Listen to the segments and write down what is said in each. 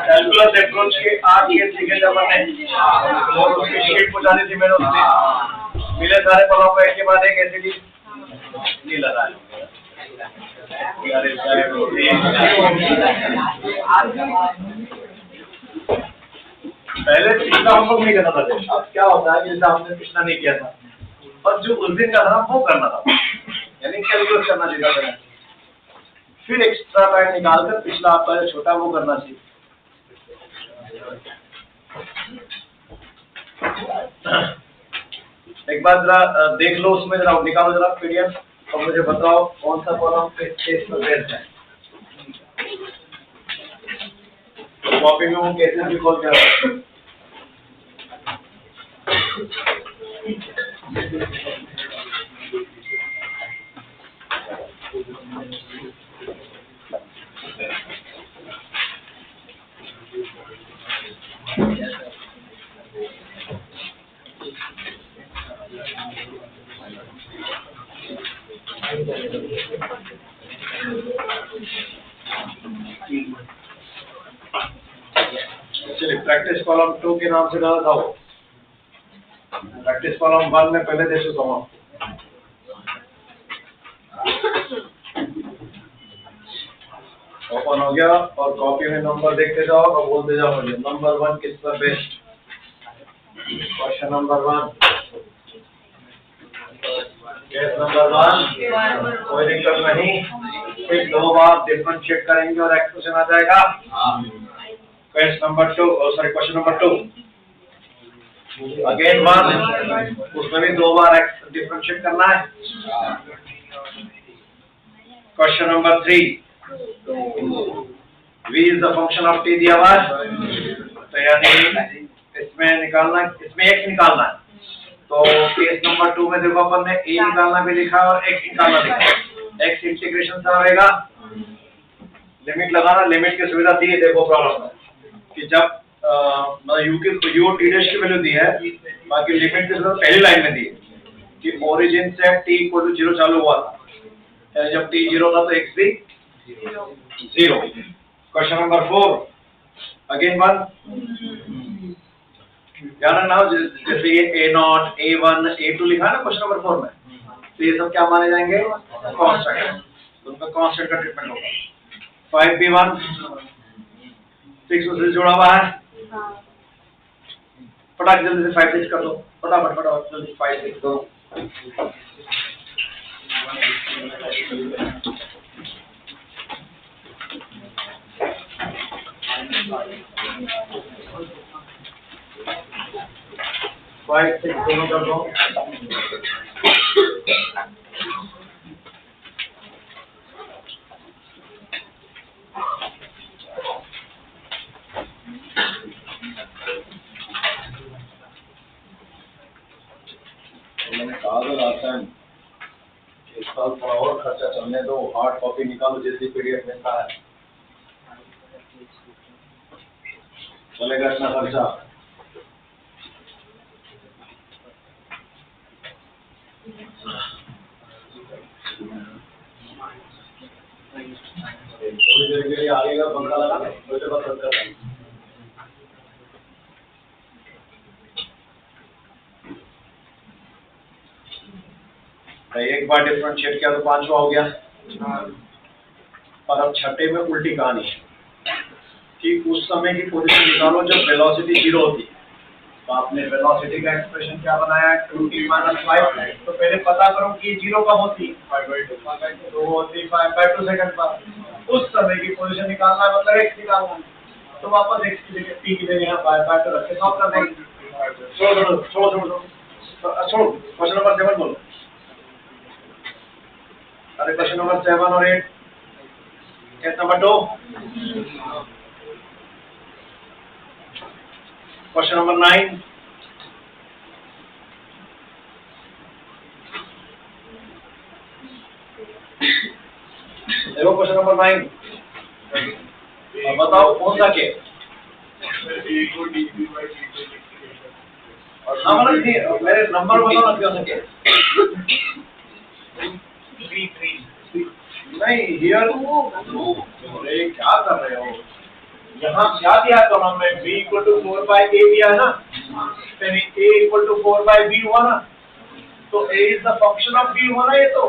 Calculus approach के 8 case लिखे थे अपन ने और उसकी शीट पूछानी थी मैंने उससे मिले सारे फलों को एक के बाद एक ऐसे नहीं लगा पहले पिछला हम लोग नहीं करना था। अब क्या होता है जैसे हमने पिछला नहीं किया था और जो उस दिन का था वो करना था, यानी कैलकुलेट करना चाहिए था, फिर एक्स्ट्रा टाइम निकालकर पिछला आपका जो छोटा वो करना चाहिए। एक बार जरा देख लो उसमें, जरा निकालो जरा पीडीएफ और मुझे बताओ कौन सा कॉलम पे केस पर बेस्ड है। कॉपी में वो कैसे भी खोल के चलिए प्रैक्टिस कॉलम 2 के नाम से डाला था वो। प्रैक्टिस कॉलम 1 में पहले दे चुका हूँ। ओपन हो गया और कॉपी में नंबर देखते जाओ और बोलते जाओ मुझे नंबर 1 किस पर based. Question number 1, case number 1 कोई दिक्कत नहीं, फिर 2 बार डिफरेंशिएट करेंगे और एक्सप्रेशन आ जाएगा। Case number 2 question number 2 again 1, उसमें भी 2 बार डिफरेंशिएट करना है। Question number 3 v is the function of t दिया हुआ है, तो यानी इसमें निकालना, इसमें x निकालना है। तो केस नंबर 2 में देखो अपन ने a निकालना भी लिखा है और x निकालना लिखा है। x इंटीग्रेशन से आएगा, लिमिट लगाना, लिमिट की सुविधा दी है। देखो प्रॉब्लम में कि जब u t डैश की वैल्यू दी है, बाकी लिमिट की सुविधा पहली लाइन में दी है कि ओरिजिन से t = 0 चालू हुआ था, यानी जब t 0 था तो x भी 0। क्वेश्चन नंबर 4 अगेन 1, ध्यान रखना जैसे ये a0, a1, a2 लिखा है ना क्वेश्चन नंबर 4 में, तो ये सब क्या माने जाएंगे? कांस्टेंट। तो उनका कांस्टेंट का ट्रीटमेंट होगा। 5b1 6 से जुड़ा हुआ है, फटाक जल्दी से 5 6 कर दो, फटाफट जल्दी 5 6 दो। 5 6 दोनों कर दो। मैंने कहा था लास्ट टाइम इस साल थोड़ा और खर्चा चलने दो, हार्ड कॉपी निकालो जैसे पीडीएफ मिलता है, चलेगा इतना खर्चा। थोड़ी देर के लिए आएगा पंखा लगा, थोड़ी देर बाद एक बार डिफरेंशिएट किया तो 5वां हो गया। और अब छठे में उल्टी कहानी है कि उस समय की पोजीशन निकालो जब वेलोसिटी 0 होती है। तो आपने वेलोसिटी का एक्सप्रेशन क्या बनाया? 2t - 5। तो पहले पता करो कि 0 कब होती है? 5/2 होती, 5/2 सेकंड पर। उस समय की पोजीशन निकालना है, मतलब x निकालना है। तो वापस x की जगह t की जगह यहाँ 5/2 रख के सॉल्व कर देंगे। छोड़ो क्वेश्चन नंबर 7 बोलो। अरे क्वेश्चन नंबर 7 और 8, केस नंबर 2, क्वेश्चन नंबर 9, देखो क्वेश्चन नंबर 9, बताओ कौन सा केस? हाँ मतलब मेरे नंबर बताओ ना, कौन सा केस? नहीं हियर अरे क्या कर रहे हो, यहाँ क्या दिया है कॉलम में, b इक्वल टू 4/a दिया है ना, यानी a इक्वल टू 4/b हुआ ना, तो a is the function of b हुआ ना, ये तो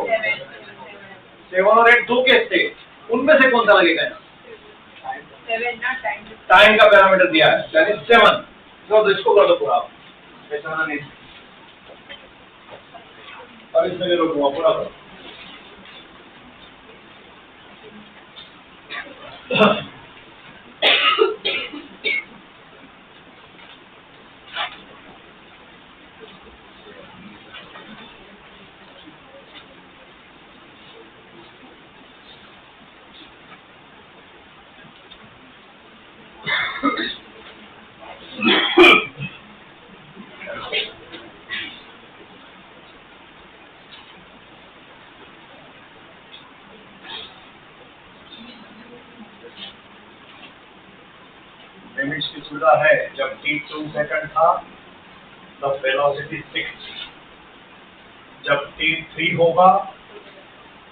7 और 8 दो केस थे, उनमें से कौन सा लगेगा, टाइम का पैरामीटर दिया है यानी 7, तो इसको कर दो पूरा ऐसा नहीं, और इसमें रोकूंगा पूरा करो। लिमिट्स की सुविधा है, जब t 2 सेकंड था तब वेलोसिटी 6, जब t 3 होगा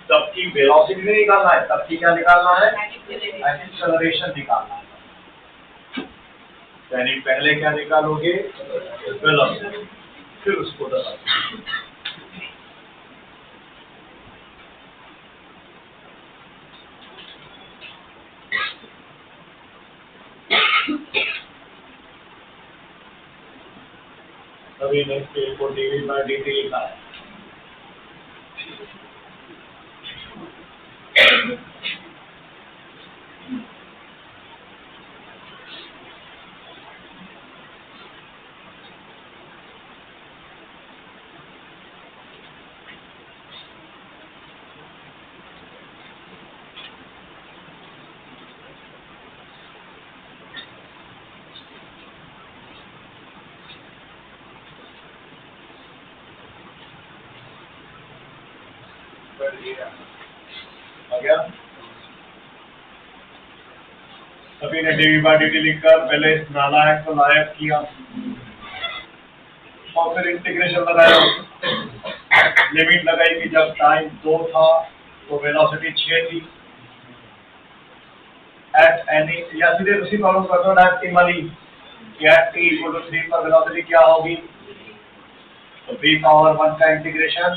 तब की वेलोसिटी नहीं निकालना है, तब की क्या निकालना है, एक्सेलरेशन निकालना है, यानी पहले क्या निकालोगे वेलोसिटी, फिर उसको दबाओ। अभी नेक्स्ट पेज को dv/dt लिखा है, आ गया। सभी ने dv/dt लिखकर पहले इस नालायक को लायक किया और फिर इंटीग्रेशन लगाया, लिमिट लगाई कि जब टाइम 2 था तो वेलोसिटी 6 थी, एट एनी या सीधे उसी प्रॉब्लम कर दो डायरेक्ट टी वाली कि एट t इक्वल टू 3 पर वेलोसिटी क्या होगी, तो b पावर 1 का इंटीग्रेशन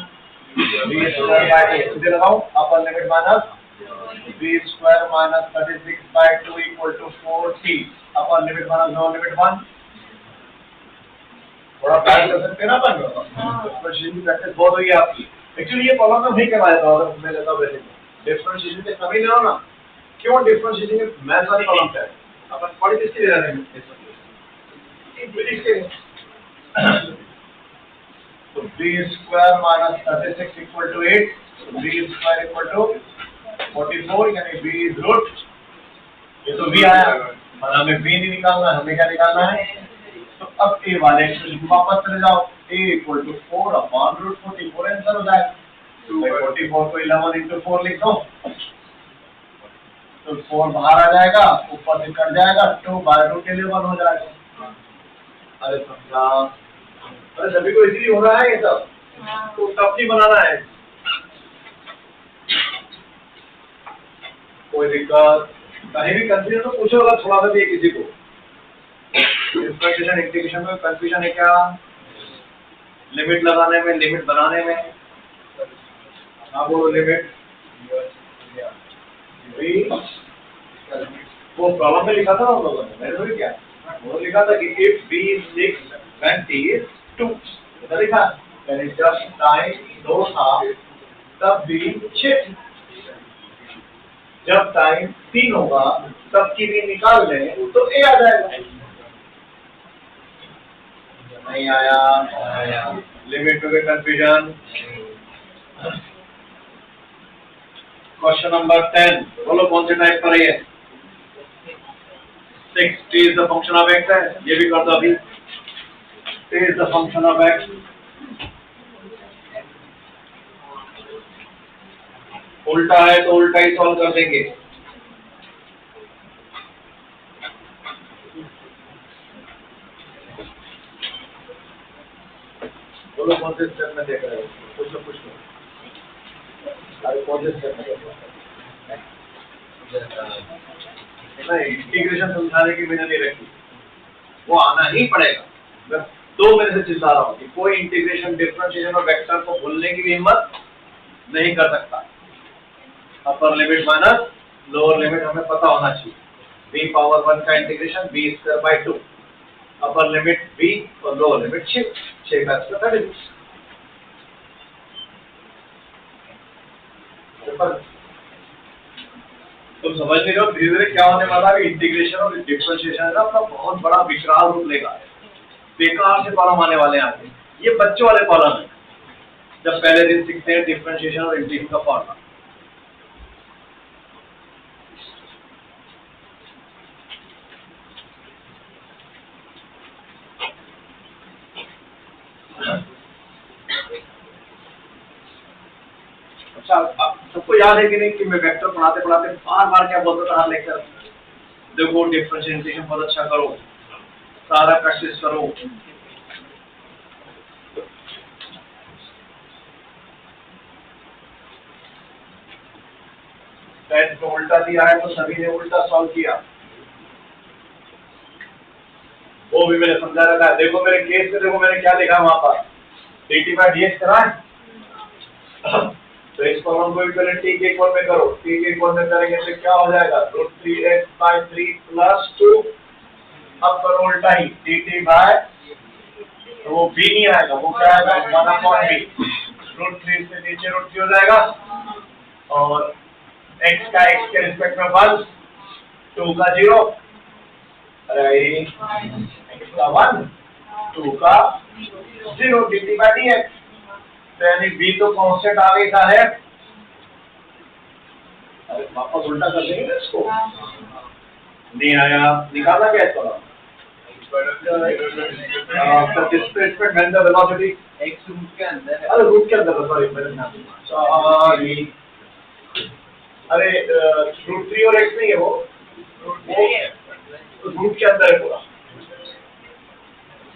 b स्क्वायर बाय 2 सीधे लगाओ, upper limit minus b square minus 36/2 equal to 4t, upper limit minus lower limit 1, थोड़ा प्लान कर सकते हैं ना अपन, डिफरेंशिएशन की प्रैक्टिस बहुत हुई है आपकी। एक्चुअली ये प्रॉब्लम मैं नहीं करवाया था, अगर मैं लेता वैसे डिफरेंशिएशन के सभी ले लो ना, क्यों डिफरेंशिएशन के मैथ्स वाली प्रॉब्लम है, अपन पढ़ी किसके ले रहे हैं तो b square minus 36 equal to 8, b square equal to 44, यानी b इज रूट, ये तो b आया और हमें b नहीं निकालना है, हमें क्या निकालना है, तो अब a वाले एक्सप्रेशन वापस चले जाओ, a equal to 4 upon root 44 answer हो जाएगा, 44 को 11 इंटू 4 लिख दो, तो 4 बाहर आ जाएगा, ऊपर से कट जाएगा, 2 बाय रूट 11 हो जाएगा। अरे समझा, अरे सभी को इजीली हो रहा है ये सब, तो टफ नहीं बनाना है, कोई दिक्कत कहीं भी कंफ्यूजन तो पूछो अगर थोड़ा सा भी किसी को, डिफरेंशिएशन इंटीग्रेशन में कंफ्यूजन है क्या, लिमिट लगाने में, लिमिट बनाने में, हाँ बोलो लिमिट, वो प्रॉब्लम में लिखा था ना हम लोगों ने, मैंने तो क्या वो लिखा था कि if b is 6 when t is 2, ऐसा लिखा, यानी जब टाइम 2 था तब b 6, जब टाइम 3 होगा तब की भी निकाल लें तो a आ जाएगा, नहीं आया, लिमिट में कंफ्यूजन। क्वेश्चन नंबर 10 बोलो कौन से टाइप पर है, 6 t is the function of x है, ये भी कर दो अभी, t is the function of x, उल्टा है तो उल्टा ही सॉल्व कर देंगे, बोलो कौन से स्टेप में देख रहे हो, कुछ लो। अरे कौन से इंटीग्रेशन समझाने की मैंने नहीं रखी, वो आना ही पड़ेगा। मैं 2 महीने से चिल्ला रहा हूँ कि कोई इंटीग्रेशन डिफरेंशिएशन और वेक्टर को भूलने की भी हिम्मत नहीं कर सकता। अपर लिमिट माइनस लोअर लिमिट हमें पता होना चाहिए। b पावर 1 का integration b square by 2, upper limit b और लोअर लिमिट 6 का स्क्वायर 36। तुम समझ नहीं रहे हो धीरे धीरे क्या होने वाला है। इंटीग्रेशन और डिफरेंशिएशन है ना अपना बहुत बड़ा विकराल रूप लेगा, बेकार से कॉलम आने वाले हैं आगे। ये बच्चों वाले कॉलम है, जब पहले दिन सीखते हैं डिफरेंशिएशन और इंटीग्रेशन का फॉर्मूला। अच्छा, सबको याद है कि नहीं कि मैं वेक्टर पढ़ाते पढ़ाते बार बार क्या बोलता था हर लेक्चर, देखो डिफरेंशिएशन बहुत अच्छा करो, सारा प्रैक्टिस करो। टेस्ट में उल्टा दिया है तो सभी ने उल्टा सॉल्व किया, वो भी मैंने समझा रखा है। देखो मेरे केस में देखो मैंने क्या लिखा वहां पर, dt बाय dx करा है। तो इस कॉलम को इक्वल t के इक्वल में करो, t के इक्वल में करेंगे तो क्या हो जाएगा √3x बाय 3 प्लस 2, अब करो उल्टा ही dt बाय, तो वो b नहीं आएगा, वो क्या आएगा 1/b, √3 से नीचे √3 हो जाएगा और x का x के रिस्पेक्ट में 1, 2 का 0, अरे x का 1, 2 का 0 dt बाय dx। तो यानी b तो कांस्टेंट आ गई था है। अरे वापस उल्टा कर देंगे ना इसको, नहीं आया, निकालना क्या इसको, displacement when the velocity x root के अंदर है, अरे रूट के अंदर, सॉरी अरे √3 और x नहीं है, वो रूट के अंदर है पूरा,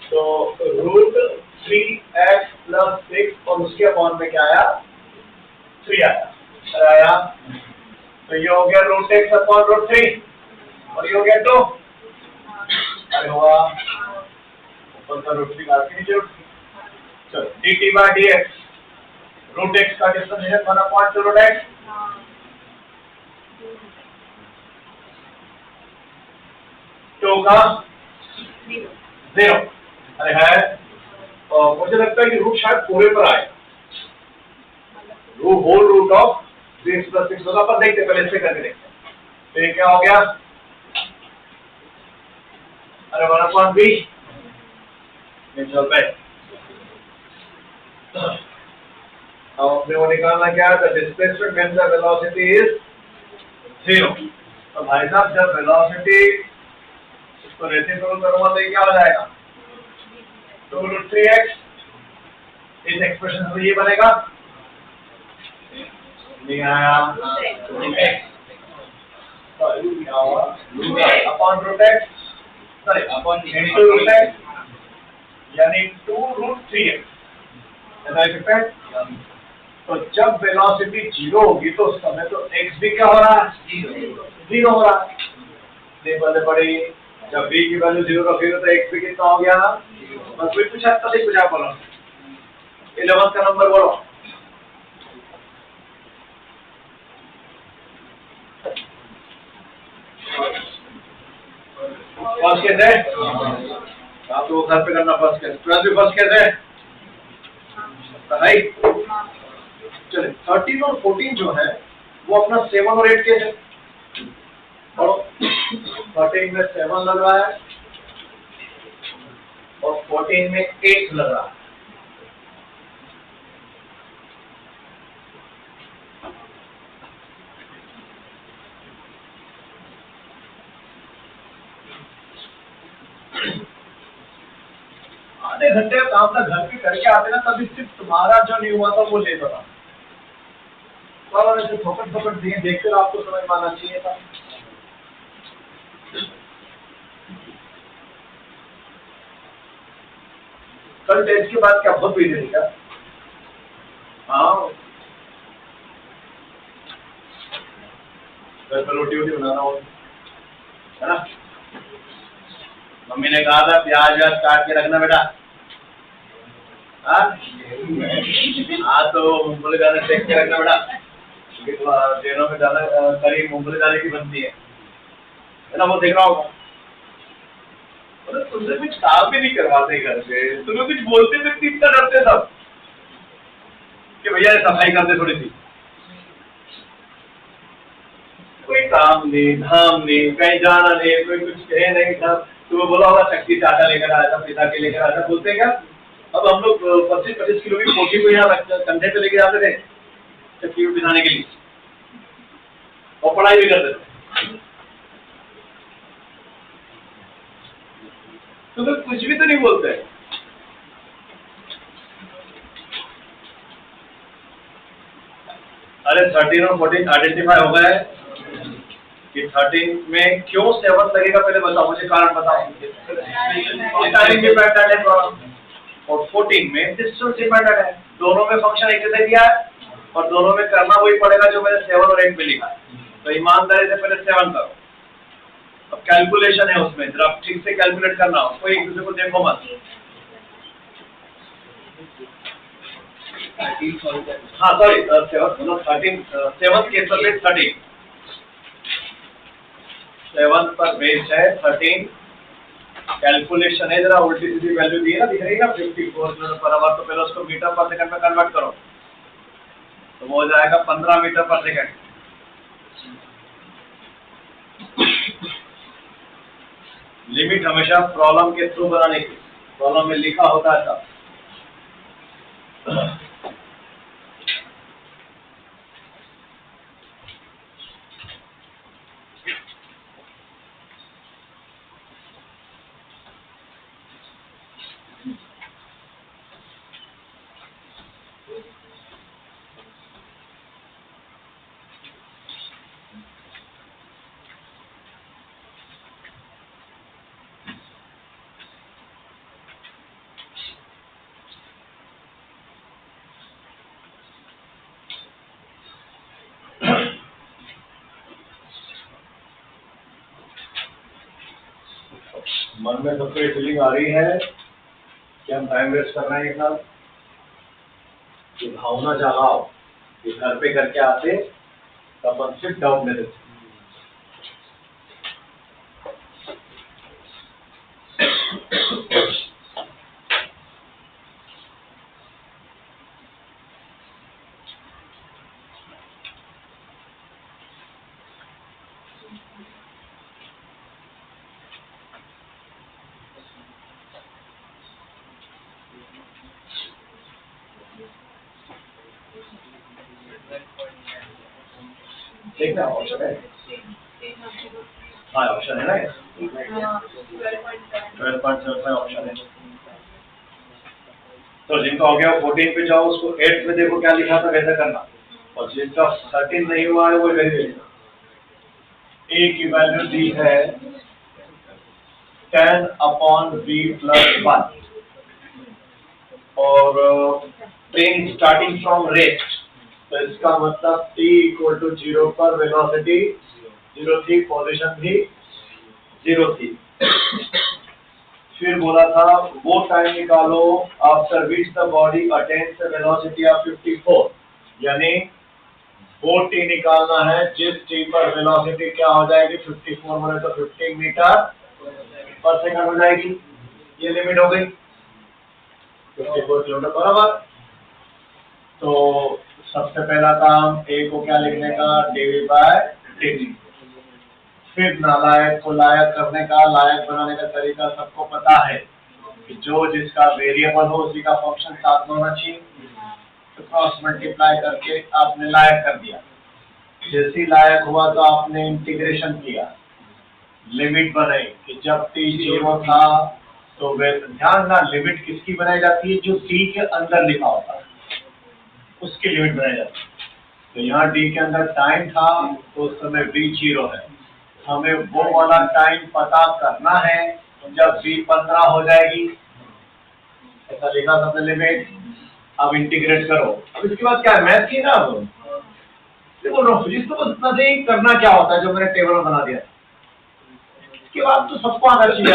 तो √3x प्लस 6 और उसके अपॉन में क्या आया 3 आया, तो ये हो गया √x अपॉन √3 और ये हो गया 2, अरे हुआ ऊपर का √3 काट के नीचे √3। चलो dt बाय dx, √x का डिफरेंशिएशन 1/2√x, तो का 0, अरे है, और मुझे लगता है कि रूट शायद पूरे पर आए, होल रूट ऑफ 6 + 6 होगा, पर देखते पहले इससे करके देखते हैं। तो ये क्या हो गया, अरे 1/b अब अपने वो निकालना क्या है, displacement when the velocity is 0। तो भाई साहब जब वेलोसिटी इसको रेसिप्रोकल करूंगा तो ये क्या हो जाएगा 2√3x, इस एक्सप्रेशन से ये बनेगा, नहीं आया, upon √x, sorry upon into √x, यानी 2√3x, ऐसा लिख सकते हैं। तो जब वेलोसिटी 0 होगी तो उस समय तो x भी क्या हो रहा है 0 हो रहा है, नहीं बदले पड़ी, जब b की वैल्यू 0 रखी तो x भी कितना हो गया, बस कोई पूछा तभी कुछ आप बोलो, 11 का नंबर बोलो, फर्स्ट कैसे आप लोग घर पे करना, फर्स्ट कैसे 12 भी फर्स्ट कैसे राइट। चलिए 13 और 14 जो है वो अपना 7 और 8 कैसे, और 13 में 7 लग रहा है और 14 में 8 लग रहा है। आधे घंटे काम था घर पे करके आते ना, तभी सिर्फ तुम्हारा जो नहीं हुआ था वो ले रहा, फोकट फोकट दिए देखकर आपको समझ में आना चाहिए था। कल टेस्ट के बाद क्या बहुत बिजी थी क्या? हाँ घर पर रोटी वोटी बनाना हो, है ना। मम्मी ने कहा था प्याज व्याज काट के रखना बेटा। हाँ तो मूंगफली दाने सेक के रखना बेटा, दिनों में ज्यादा करी मूंगफली दाने की बनती है ना, वो देख रहा होगा। तुमसे कुछ काम भी नहीं करवाते घर पे, तुम्हें कुछ बोलते थे इतना डरते सब कि भैया सफाई कर दे थोड़ी सी। कोई काम नहीं, धाम नहीं, कहीं जाना नहीं, कोई कुछ कहे नहीं था। तुम्हें बोला होगा शक्ति से आटा लेकर आया था, पिता के लेकर आया था, बोलते क्या। अब हम लोग 25-25 किलो की पोटी को यहाँ कंधे पे लेके जाते थे शक्ति को पिसाने के लिए, और पढ़ाई भी करते थे। तुम्हें कुछ भी तो नहीं बोलते। अरे 13 और 14 आइडेंटिफाई हो गए कि 13 में क्यों 7 लगेगा, पहले बताओ मुझे, कारण बताओ। टाइमिंग डिपेंडेंट है प्रॉब्लम, और 14 में डिस्टेंस डिपेंडेंट है। दोनों में फंक्शन एक जैसे दिया है और दोनों में करना वही पड़ेगा जो मैंने 7 और 8 में लिखा है। तो ईमानदारी से पहले 7 करो। अब कैलकुलेशन है उसमें, जरा ठीक से कैलकुलेट करना हो, कोई एक दूसरे को देखो मत। हाँ सॉरी 7 के सब 13 7 पर बेस है 13। कैलकुलेशन है, जरा उल्टी सीधी वैल्यू दी है ना, दिख रही है ना 54 मीटर पर आवर, तो पहले उसको मीटर पर सेकंड में कन्वर्ट करो तो वो हो जाएगा 15 मीटर पर सेकंड। लिमिट हमेशा प्रॉब्लम के थ्रू बनाने की, प्रॉब्लम में लिखा होता है सब। मन में सबको ये फीलिंग आ रही है कि हम टाइम वेस्ट कर रहे हैं एक साथ, कि भावना जगाओ कि घर पे करके आते तब हम सिर्फ डाउट में देते। देखना ऑप्शन है, हाँ ऑप्शन है ना, 12.75 ऑप्शन है। तो जिनका हो गया 14 पे जाओ, उसको 8 पे देखो क्या लिखा था, वैसा करना। और जिनका 13 नहीं हुआ है वो इधर ही लिखना। ए की वैल्यू दी है 10/v+1 और ट्रेन स्टार्टिंग फ्रॉम रेस्ट, तो इसका मतलब t = 0 पर वेलोसिटी 0 थी, पोजीशन भी 0 थी। फिर बोला था वो टाइम निकालो after which the body attains the velocity of 54, यानी वो t निकालना है जिस t पर वेलोसिटी क्या हो जाएगी 54 बोले तो 15 मीटर पर सेकंड हो जाएगी। ये लिमिट हो गई 54 किलोमीटर पर आवर। तो सबसे पहला काम a को क्या लिखने का, dv/dt। फिर नालायक को लायक करने का, लायक बनाने का तरीका सबको पता है कि जो जिसका वेरिएबल हो उसी का फंक्शन साथ में होना चाहिए। तो क्रॉस मल्टीप्लाई करके आपने लायक कर दिया, जैसे लायक हुआ तो आपने इंटीग्रेशन किया, लिमिट बनाई कि जब t 0 था तो ध्यान ना, लिमिट किसकी बनाई जाती है, जो t के अंदर लिखा होता है उसकी लिमिट बनाई जाती है। तो यहाँ d के अंदर टाइम था तो उस समय v 0 है, हमें वो वाला टाइम पता करना है जब v 15 हो जाएगी, ऐसा लिखा सबने लिमिट। अब इंटीग्रेट करो। अब इसके बाद क्या है, मैथ की ना, ये बोल रहा हूँ फिजिक्स तो बस इतना से ही करना क्या होता है जो मैंने टेबल में बना दिया। इसके बाद तो सबको आना चाहिए।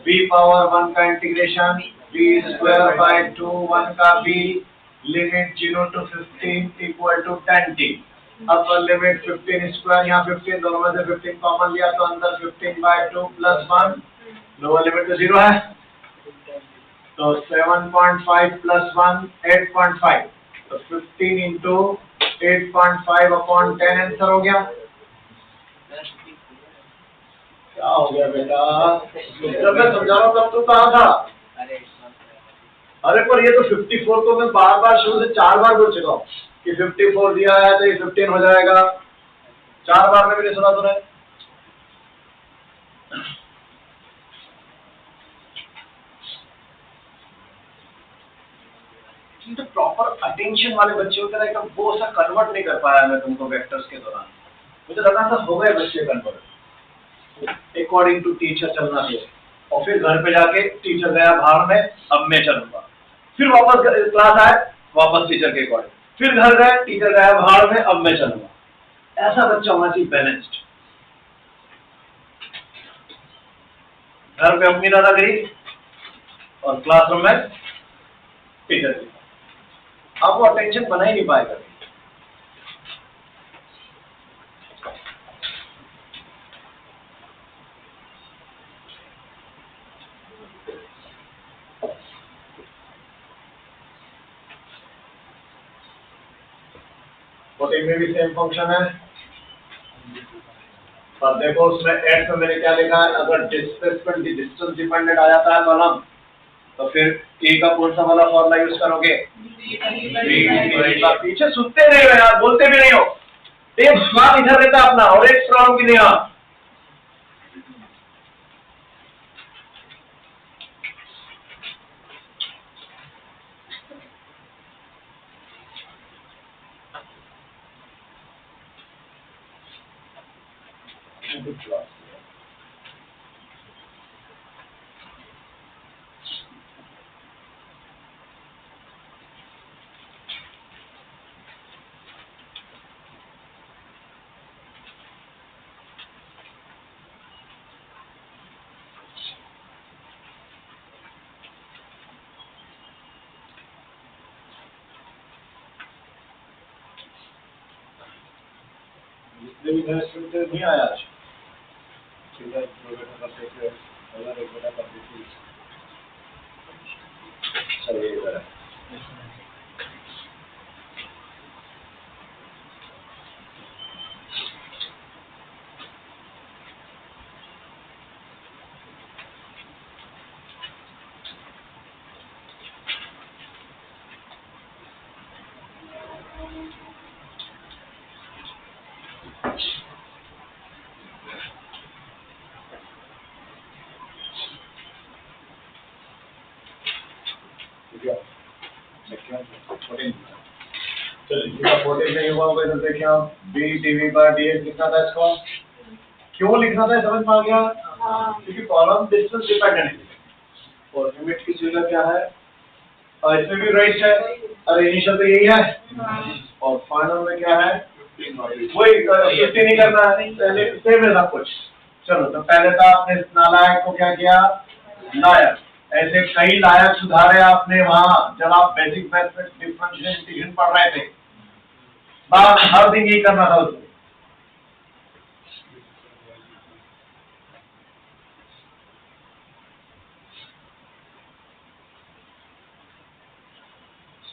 b पावर 1 का इंटीग्रेशन b स्क्वायर बाय 2 1 का b लिमिट 0 to 15 equal to 10t। Upper limit 15 square, यहाँ 15 दोनों में से 15 कॉमन लिया तो अंदर 15 बाय 2 प्लस 1, लोअर लिमिट तो 0 है तो 7.5 प्लस 1 8.5, तो 15 इंटू 8.5 अपॉन 10 आंसर हो गया। क्या हो गया बेटा? जब मैं समझा रहा तब तो कहा था। अरे पर ये तो 54 को मैं बार बार शुरू से 4 बार बोल चुका हूँ कि 54 दिया है तो ये 15 हो जाएगा। 4 बार में भी नहीं सुना तूने। तो प्रॉपर अटेंशन वाले बच्चे होते हैं एकदम, वो ऐसा कन्वर्ट नहीं कर पाया मैं तुमको वेक्टर्स के दौरान। मुझे लगा था हो गए बच्चे कन्वर्ट, अकॉर्डिंग टू टीचर चलना है। और फिर घर पे जाके टीचर गया बाहर में, अब मैं चलूंगा। फिर वापस क्लास आए, वापस टीचर के अकॉर्डिंग, फिर घर गए, टीचर गया बाहर में, अब मैं चलूंगा। ऐसा बच्चा होना चाहिए बैलेंस्ड। घर पे अम्मी दादागिरी और क्लासरूम में टीचर की। अब वो अटेंशन बना ही नहीं पाएगा। फोर्टीन में भी सेम फंक्शन है। और देखो उसमें एक्स में मैंने क्या लिखा है, अगर डिस्प्लेसमेंट डिस्टेंस डिपेंडेंट आ जाता है कॉलम तो फिर ए का कौन सा वाला फॉर्मूला यूज करोगे? पीछे सुनते नहीं हो यार, बोलते भी नहीं हो। एक दिमाग इधर रहता अपना और एक प्रॉब्लम की नहीं। नहीं आया आज चलिए। नहीं हुआ होगा तो देखिए आप बी डीवी बाय डीएक्स लिखना था इसको। क्यों लिखना था समझ में आ गया? क्योंकि कॉलम डिस्टेंस डिपेंडेंट है और लिमिट की जगह क्या है, और इसमें भी राइट है। अरे इनिशियल तो यही है और फाइनल में क्या है, वही 50 नहीं करना है, पहले सेम है सब कुछ। चलो तो पहले था आपने नालायक को क्या किया, लायक। ऐसे कई लायक सुधारे आपने वहां जब आप बेसिक मैथ में डिफरेंशियल इंटीग्रेशन पढ़ रहे थे। बात हर दिन यही करना था उसको।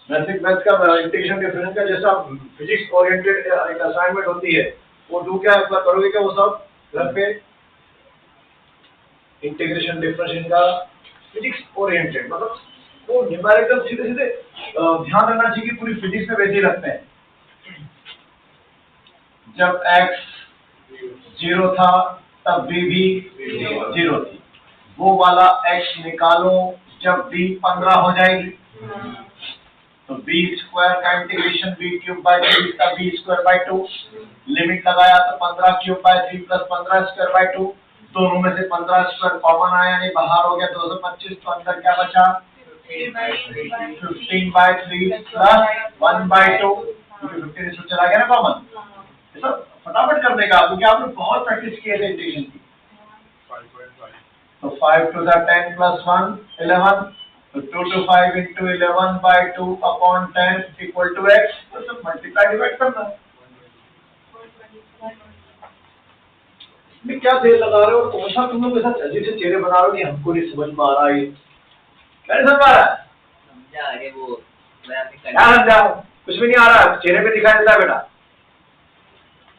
बेसिक मैथ का इंटीग्रेशन डिफरेंस का जैसा फिजिक्स ओरिएंटेड एक असाइनमेंट होती है, वो डू क्या करोगे क्या वो सब घर पे? इंटीग्रेशन डिफरेंशियल का फिजिक्स ओरिएंटेड मतलब वो न्यूमेरिकल सीधे सीधे ध्यान रखना चाहिए कि पूरी फिजिक्स में वैसे ही रखते हैं। जब x 0 था तब b भी 0 थी, वो वाला x निकालो जब b 15 हो जाएगी तो b स्क्वायर का इंटीग्रेशन b क्यूब बाय 3 इसका b स्क्वायर बाय 2, लिमिट लगाया तो 15 cube by 3 plus 15 square by 2, दोनों में से 15 स्क्वायर कॉमन आया यानी बाहर हो गया 225, तो अंदर क्या बचा 15 बाय 3 प्लस 1 बाय 2। क्योंकि 15 चला गया ना कॉमन, ऐसा फटाफट करने का, क्योंकि आपने बहुत प्रैक्टिस की है इंटीग्रेशन की। तो 5 to the 10 plus 1 11, तो 2 to 5 into 11 by 2 upon 10 equal to x, तो सब मल्टीप्लाई डिवाइड करना है। इसमें क्या देर लगा रहे हो, कौन सा तुम लोग ऐसा अजीब से चेहरे बना रहे हो कि हमको नहीं समझ में आ रहा है, क्या नहीं समझ में आ रहा है? समझा, अरे वो क्या समझा? कुछ भी नहीं आ रहा है, चेहरे पे दिखाई देता है बेटा,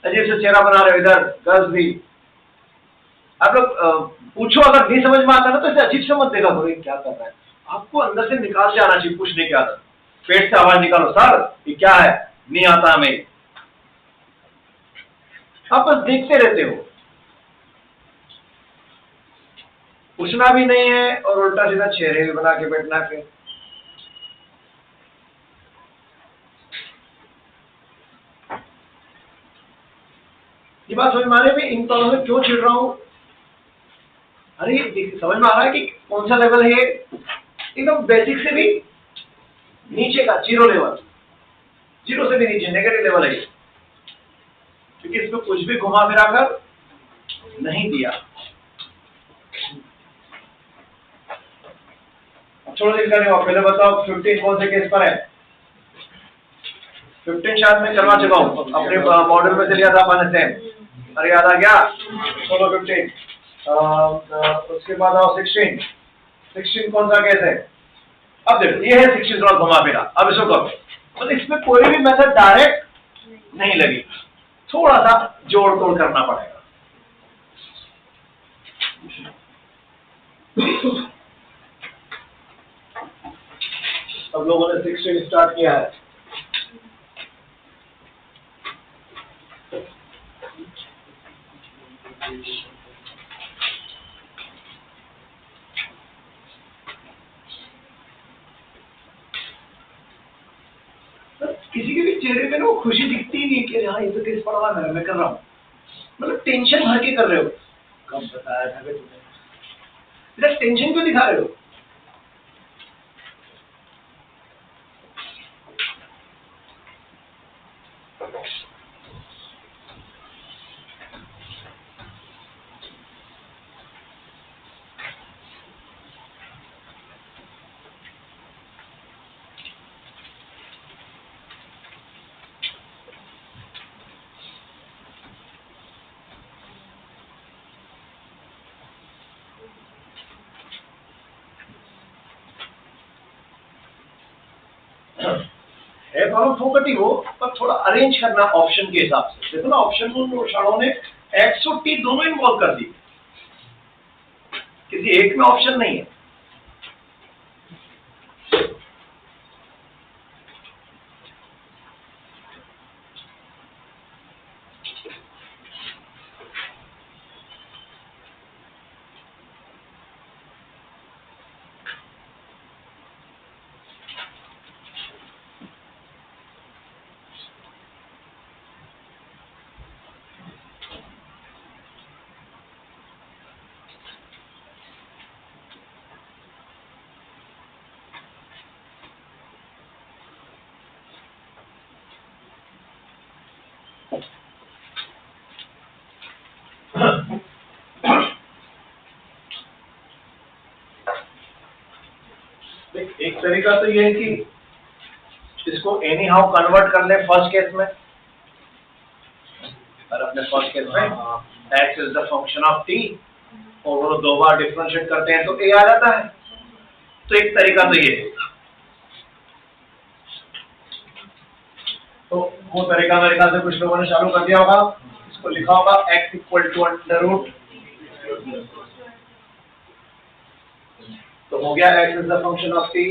अजीब से चेहरा बना रहे हो इधर गर्ल्स भी। आप लोग पूछो, अगर नहीं समझ में आता ना तो ऐसे अजीब से मत देखा करो क्या कर रहा है, आपको अंदर से निकाल के आना चाहिए, पूछने की आदत, पेट से आवाज निकालो, सर ये क्या है, नहीं आता हमें। आप बस देखते रहते हो, पूछना भी नहीं है और उल्टा सीधा चेहरे भी बना के बैठना है। फिर ये बात समझ में आ रही है इन दोनों में क्यों चिढ़ रहा हूं? अरे समझ में आ रहा है कि कौन सा लेवल है, एकदम बेसिक से भी नीचे का जीरो लेवल, जीरो से भी नीचे नेगेटिव लेवल है, क्योंकि इसमें कुछ भी घुमा फिरा कर नहीं दिया। छोड़ो दिन करने पहले बताओ 15 कौन से केस पर है? 15 शायद मैं करवा चुका हूँ, अपने मॉडल में से लिया था अपन सेम, अरे याद आ गया? चलो 15, उसके बाद आओ 16 कौन सा केस है? अब देखो ये है 16 थोड़ा घुमा फिरा, अब इसको करो, तो इसमें कोई भी मेथड डायरेक्ट नहीं लगी, थोड़ा सा जोड़ तोड़ करना पड़ेगा। अब लोगों ने 16 स्टार्ट किया है, किसी के भी चेहरे पे ना वो खुशी दिखती ही नहीं कि हाँ ये तो केस पड़ा हुआ है, मैं कर रहा हूँ, मतलब टेंशन भर के कर रहे हो। कब बताया था तुम्हें, टेंशन क्यों दिखा रहे हो? है प्रॉब्लम फोकट ही हो, पर थोड़ा अरेंज करना ऑप्शन के हिसाब से। देखो ना ऑप्शन शाणों ने एक्स और टी दोनों इन्वॉल्व कर दी, किसी एक में ऑप्शन नहीं है। एक तरीका तो ये है कि इसको एनी हाउ कन्वर्ट कर ले फर्स्ट केस में, और अपने फर्स्ट केस में x is the function of t, और वो दो बार डिफरेंशिएट करते हैं तो a आ जाता है। तो एक तरीका तो ये है, तो वो तरीका मेरे ख्याल से कुछ लोगों ने चालू कर दिया होगा, इसको लिखा होगा x equal to under root, तो हो गया x is the function of t।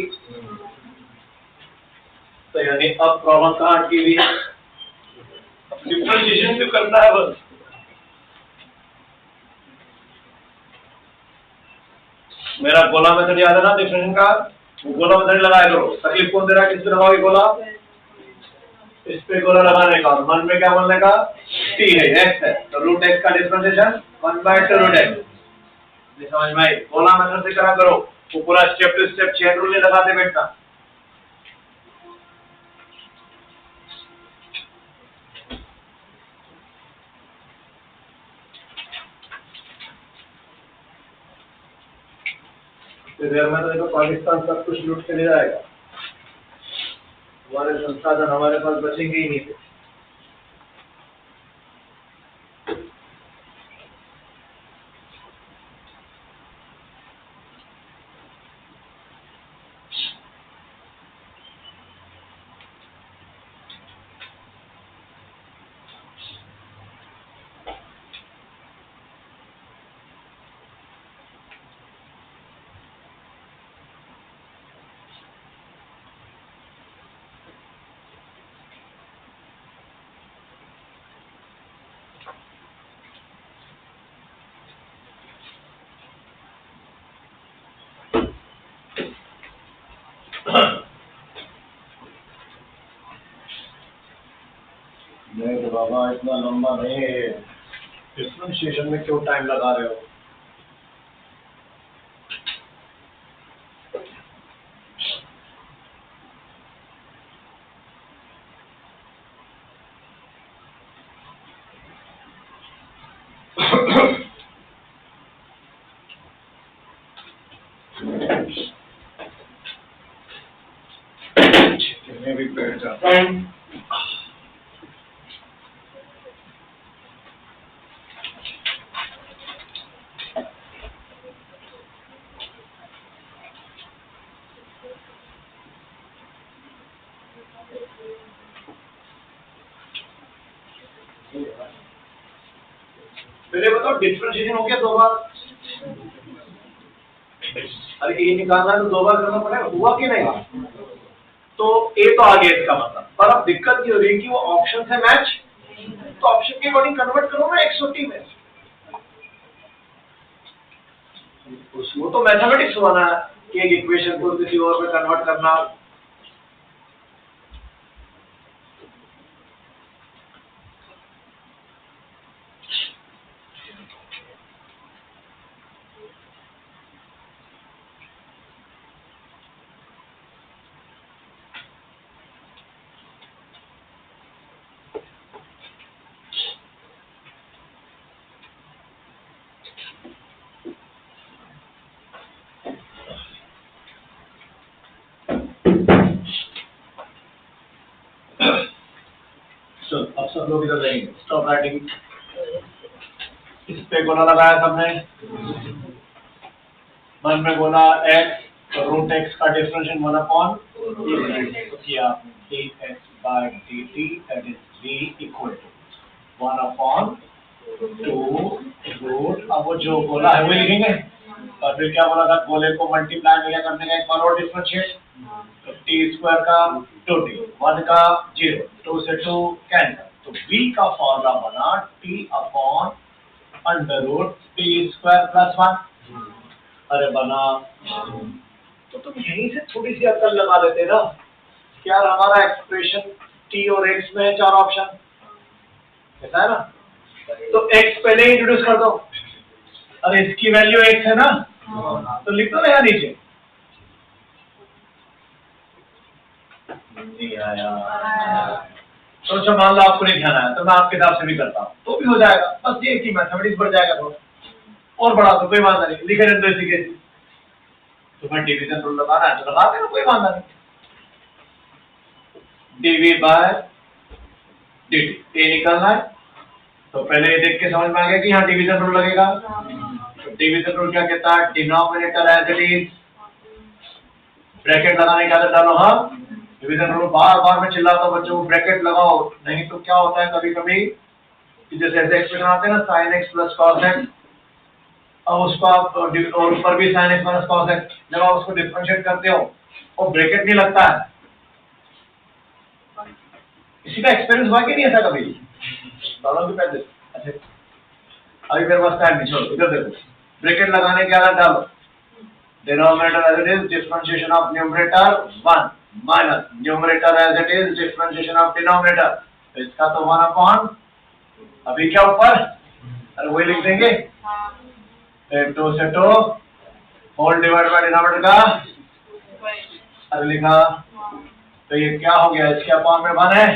तो यानी अब प्रॉब्लम कहाँ अटकी हुई है, डिफरेंशिएशन भी करना है बस। मेरा गोला मेथड याद है ना डिफरेंशिएशन का, वो गोला मेथड लगाया करो। तकलीफ कौन दे रहा है, किस पे लगाओगे गोला? इस पे गोला लगाने का, मन में क्या बनने का, t है x है, तो रूट x का डिफरेंशिएशन 1/√x। समझ में आई? गोला मेथड से करा करो, वो पूरा step to step chain rule लगाते बैठना। देर में तो देखो पाकिस्तान सब कुछ लूट के ले जाएगा, हमारे संसाधन हमारे पास बचेंगे ही नहीं थे। नहीं तो बाबा इतना लंबा नहीं है, डिफरेंशिएशन में क्यों टाइम लगा रहे हो? मैं भी बैठ जाता हूँ। मेरे बताओ डिफरेंशिएशन हो गया 2 बार, अरे ए निकालना है तो 2 बार करना पड़ेगा, हुआ कि नहीं? तो ए तो आ गया इसका मतलब, पर अब दिक्कत ये हो रही है कि वो ऑप्शन से मैच, तो ऑप्शन के अकॉर्डिंग कन्वर्ट करो ना एक्स और टी में। वो तो मैथमेटिक्स हुआ ना कि एक इक्वेशन को किसी और में कन्वर्ट करना। अब सब लोग इधर रहेंगे, स्टॉप राइटिंग। इस पे गोला लगाया सबने, मन में बोला एक्स, तो रूट एक्स का डिफरेंशिएशन 1/, तो किया dx by dt that is v equal to 1/2 root, अब वो जो बोला है वो लिखेंगे, और फिर क्या बोला था, गोले को मल्टीप्लाई में क्या करने का, एक बार और डिफरेंशिएट, तो टी स्क्वायर का 2t, 1 का 0, 2 से 2 कैंसिल, तो v का फॉर्मूला बना t upon under root t square plus 1। अरे बना, तो तुम यहीं से थोड़ी सी अक्ल लगा लेते ना कि यार हमारा एक्सप्रेशन t और x में 4 ऑप्शन, ऐसा है ना, तो x पहले ही इंट्रोड्यूस कर दो। अरे इसकी वैल्यू x है ना, तो लिख दो ना यहाँ नीचे। नहीं आया तो अच्छा, मान लो आपको नहीं ध्यान आया तो मैं आपके हिसाब से भी करता हूँ तो भी हो जाएगा, बस ये कि मैथमेटिक्स बढ़ जाएगा थोड़ा और बढ़ा दो, कोई बात नहीं, लिखे रहने दो इसी के। तुम्हें डिवीजन रूल लगाना है तो लगा देना, कोई बात नहीं। dv बाय dt ए निकालना है, तो पहले ये देख के समझ में आ गया कि यहाँ डिवीजन रूल लगेगा। तो डिवीजन रूल क्या कहता है, denominator as it is, bracket लगाने की आदत डालो। हाँ, डिवीजन रूल बार बार मैं चिल्लाता हूँ बच्चों को, ब्रैकेट लगाओ, नहीं तो क्या होता है कभी कभी जैसे ऐसे एक्सप्रेशन आते हैं ना, sin x plus cos x, अब उसको आप और ऊपर भी sin x minus cos x, जब आप उसको डिफरेंशिएट करते हो और ब्रैकेट नहीं लगता है। इसी का एक्सपीरियंस हुआ कि नहीं ऐसा कभी? डालो तो पहले। अच्छा अभी मेरे पास टाइम नहीं, छोड़ो इधर देखो, ब्रैकेट लगाने की आदत डालो। Denominator as it is differentiation of numerator 1 minus numerator as it is differentiation of denominator, तो इसका तो 1 अपॉन, अभी क्या ऊपर, अरे वही लिख देंगे, 2 से 2 होल डिवाइड बाय डिनोमिनेटर का, अरे लिखा, तो ये क्या हो गया, इसके अपॉन में 1 है,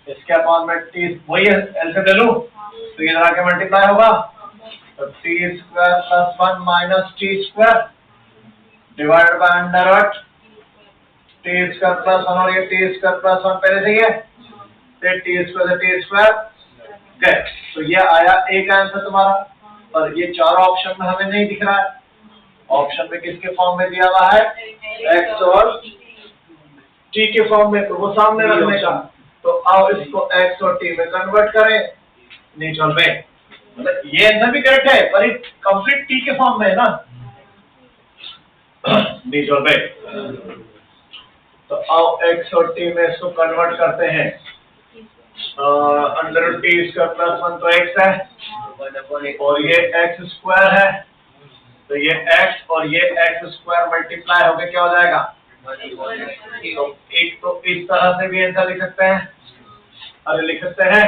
इसके अपॉन में t, वही है, एलसीएम ले लूं तो ये इधर आके मल्टीप्लाई होगा, तो t square plus 1 minus t square divided by under root t square plus 1 और ये टी स्क्वायर प्लस 1 पहले से ही है, फिर टी स्क्वायर गए। तो ये आया एक आंसर तुम्हारा। और ये चारों ऑप्शन में हमें नहीं दिख रहा है, ऑप्शन में किसके फॉर्म में दिया हुआ है, x और t के फॉर्म में, तो वो सामने रखने का। तो आओ इसको x और t में कन्वर्ट करें नीचे में। मतलब ये आंसर भी करेक्ट है पर ये कंप्लीट t के फॉर्म में है ना नीचे में। तो आओ x और t में इसको कन्वर्ट करते हैं। अंडर टी स्क्वायर प्लस 1 तो x है और ये x स्क्वायर है, तो ये x और ये x स्क्वायर मल्टीप्लाई होके क्या हो जाएगा, एक तो इस तरह से भी आंसर लिख सकते हैं, अरे लिख सकते हैं,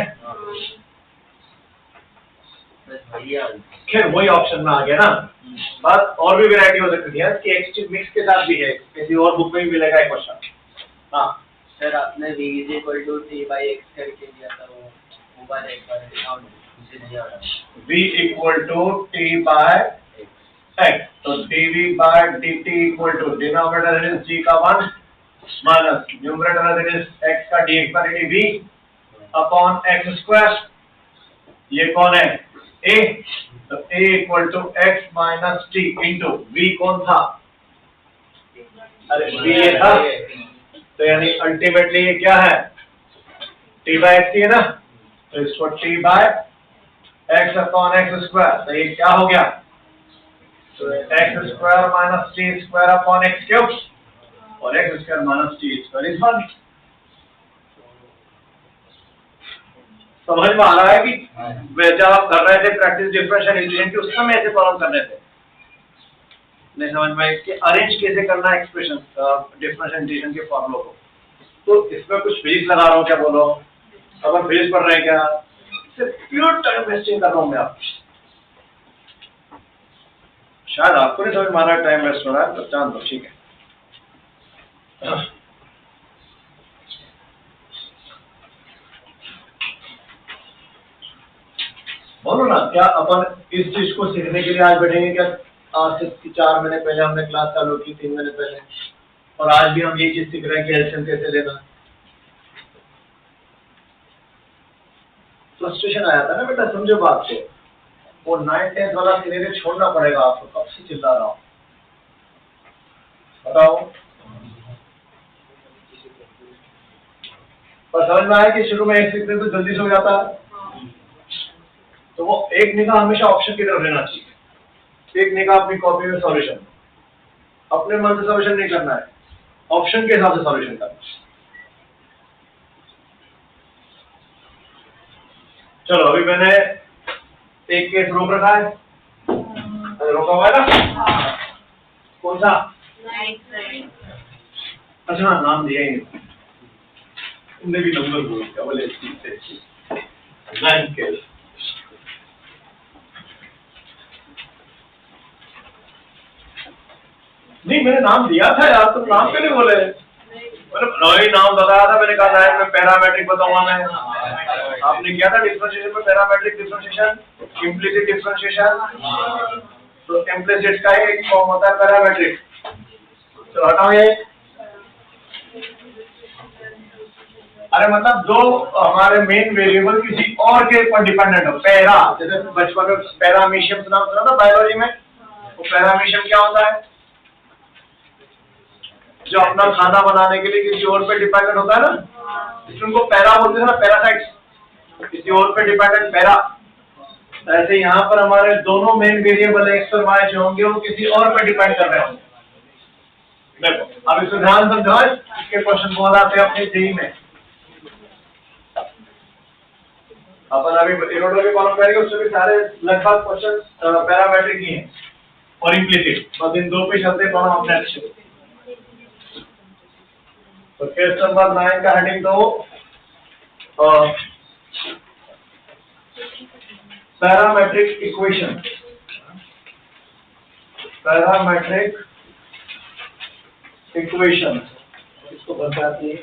खैर वही ऑप्शन में आ गया ना। बस और भी वैरायटी हो सकती है कि एक्स मिक्स के साथ भी है, किसी और बुक में भी मिलेगा एक क्वेश्चन। हाँ सर आपने v = t/x करके दिया था, वो बार एक बार मुझे नहीं आ रहा। v = t/x, तो dv/dt = डिनोमिनेटर इज g का 1 माइनस न्यूमरेटर इज x का dx/dt v upon x square. ये कौन है, a, तो a = x - t into v कौन था, अरे v ये था, तो यानी अल्टीमेटली ये क्या है, t/x है ना, तो इसको t/x अपॉन x स्क्वायर, तो ये क्या हो गया, तो x square minus t square upon x cube, और x square minus t square is 1। समझ में आ रहा है कि जब आप कर रहे थे प्रैक्टिस डिफरेंशियल इंटीग्रेशन की, उस समय ऐसे प्रॉब्लम कर रहे थे, नहीं समझ में आया कि अरेंज कैसे करना है एक्सप्रेशन डिफरेंशियल इंटीग्रेशन के फॉर्मूलों को। तो इसमें कुछ फिजिक्स लगा रहा हूँ क्या, बोलो अगर फिजिक्स पढ़ रहे हैं क्या, सिर्फ प्योर टाइम वेस्टिंग कर रहा हूँ मैं आप, शायद आपको नहीं समझ में आ रहा है टाइम वेस्ट हो रहा है, तो जान दो ठीक है। बोलो ना, क्या अपन इस चीज को सीखने के लिए आज बैठेंगे क्या, आज से 4 महीने पहले हमने क्लास चालू की, 3 महीने पहले, और आज भी हम ये चीज सीख रहे हैं कि एलसीएम कैसे लेना। फ्रस्ट्रेशन आया था ना बेटा, समझो बात को, वो 9th-10th वाला सिनेरियो छोड़ना पड़ेगा आपको, कब से चिल्ला रहा हूँ बताओ। पर समझ में आया कि शुरू में एक सीखने तो जल्दी से हो जाता है, तो वो एक निगाह हमेशा ऑप्शन की तरफ रहना चाहिए, एक निगाह अपनी कॉपी में सॉल्यूशन, अपने मन से सॉल्यूशन नहीं करना है, ऑप्शन के हिसाब से सॉल्यूशन करना है। चलो अभी मैंने एक केस रोक रखा है, रोका हुआ है ना, कौन सा, अच्छा नाम दिया ही तुमने भी, नंबर बोल दिया बोले 9 केस। नहीं मैंने नाम दिया था यार, तुम नाम क्यों नहीं बोले, मैंने नाम बताया था, मैंने कहा था मैं पैरामेट्रिक बताऊंगा मैं, आपने किया था डिफरेंशिएशन में पैरामेट्रिक डिफरेंशिएशन, इम्प्लिसिट डिफरेंशिएशन, तो इम्प्लिसिट का एक फॉर्म होता है पैरामेट्रिक। तो हटाओ ये, अरे मतलब जो हमारे मेन वेरिएबल किसी और के ऊपर डिपेंडेंट हो, पैरा, जैसे बचपन में पैरामीशियम नाम सुना था बायोलॉजी में, वो पैरामीशियम क्या होता है, जो अपना खाना बनाने के लिए किसी और पे डिपेंडेंट होता है ना, इसको पैरा बोलते हैं ना, पैरासाइट्स, किसी और पे डिपेंडेंट पैरा। ऐसे यहाँ पर हमारे दोनों मेन वेरिएबल एक्स और वाई जो होंगे वो किसी और पे डिपेंड कर रहे होंगे। देखो अब इसको ध्यान समझो, इसके क्वेश्चन बहुत आते हैं अपने जेईई में, अपन अभी इरोडो के कॉलम करेंगे, उसमें भी सारे लगभग क्वेश्चन पैरामेट्रिक ही हैं और इम्प्लिसिट, बस इन दो पे चलते कौन अपने अच्छे। तो केस नंबर 9 का हेडिंग दो, पैरामेट्रिक इक्वेशन, पैरामेट्रिक इक्वेशन इसको बन जाती है,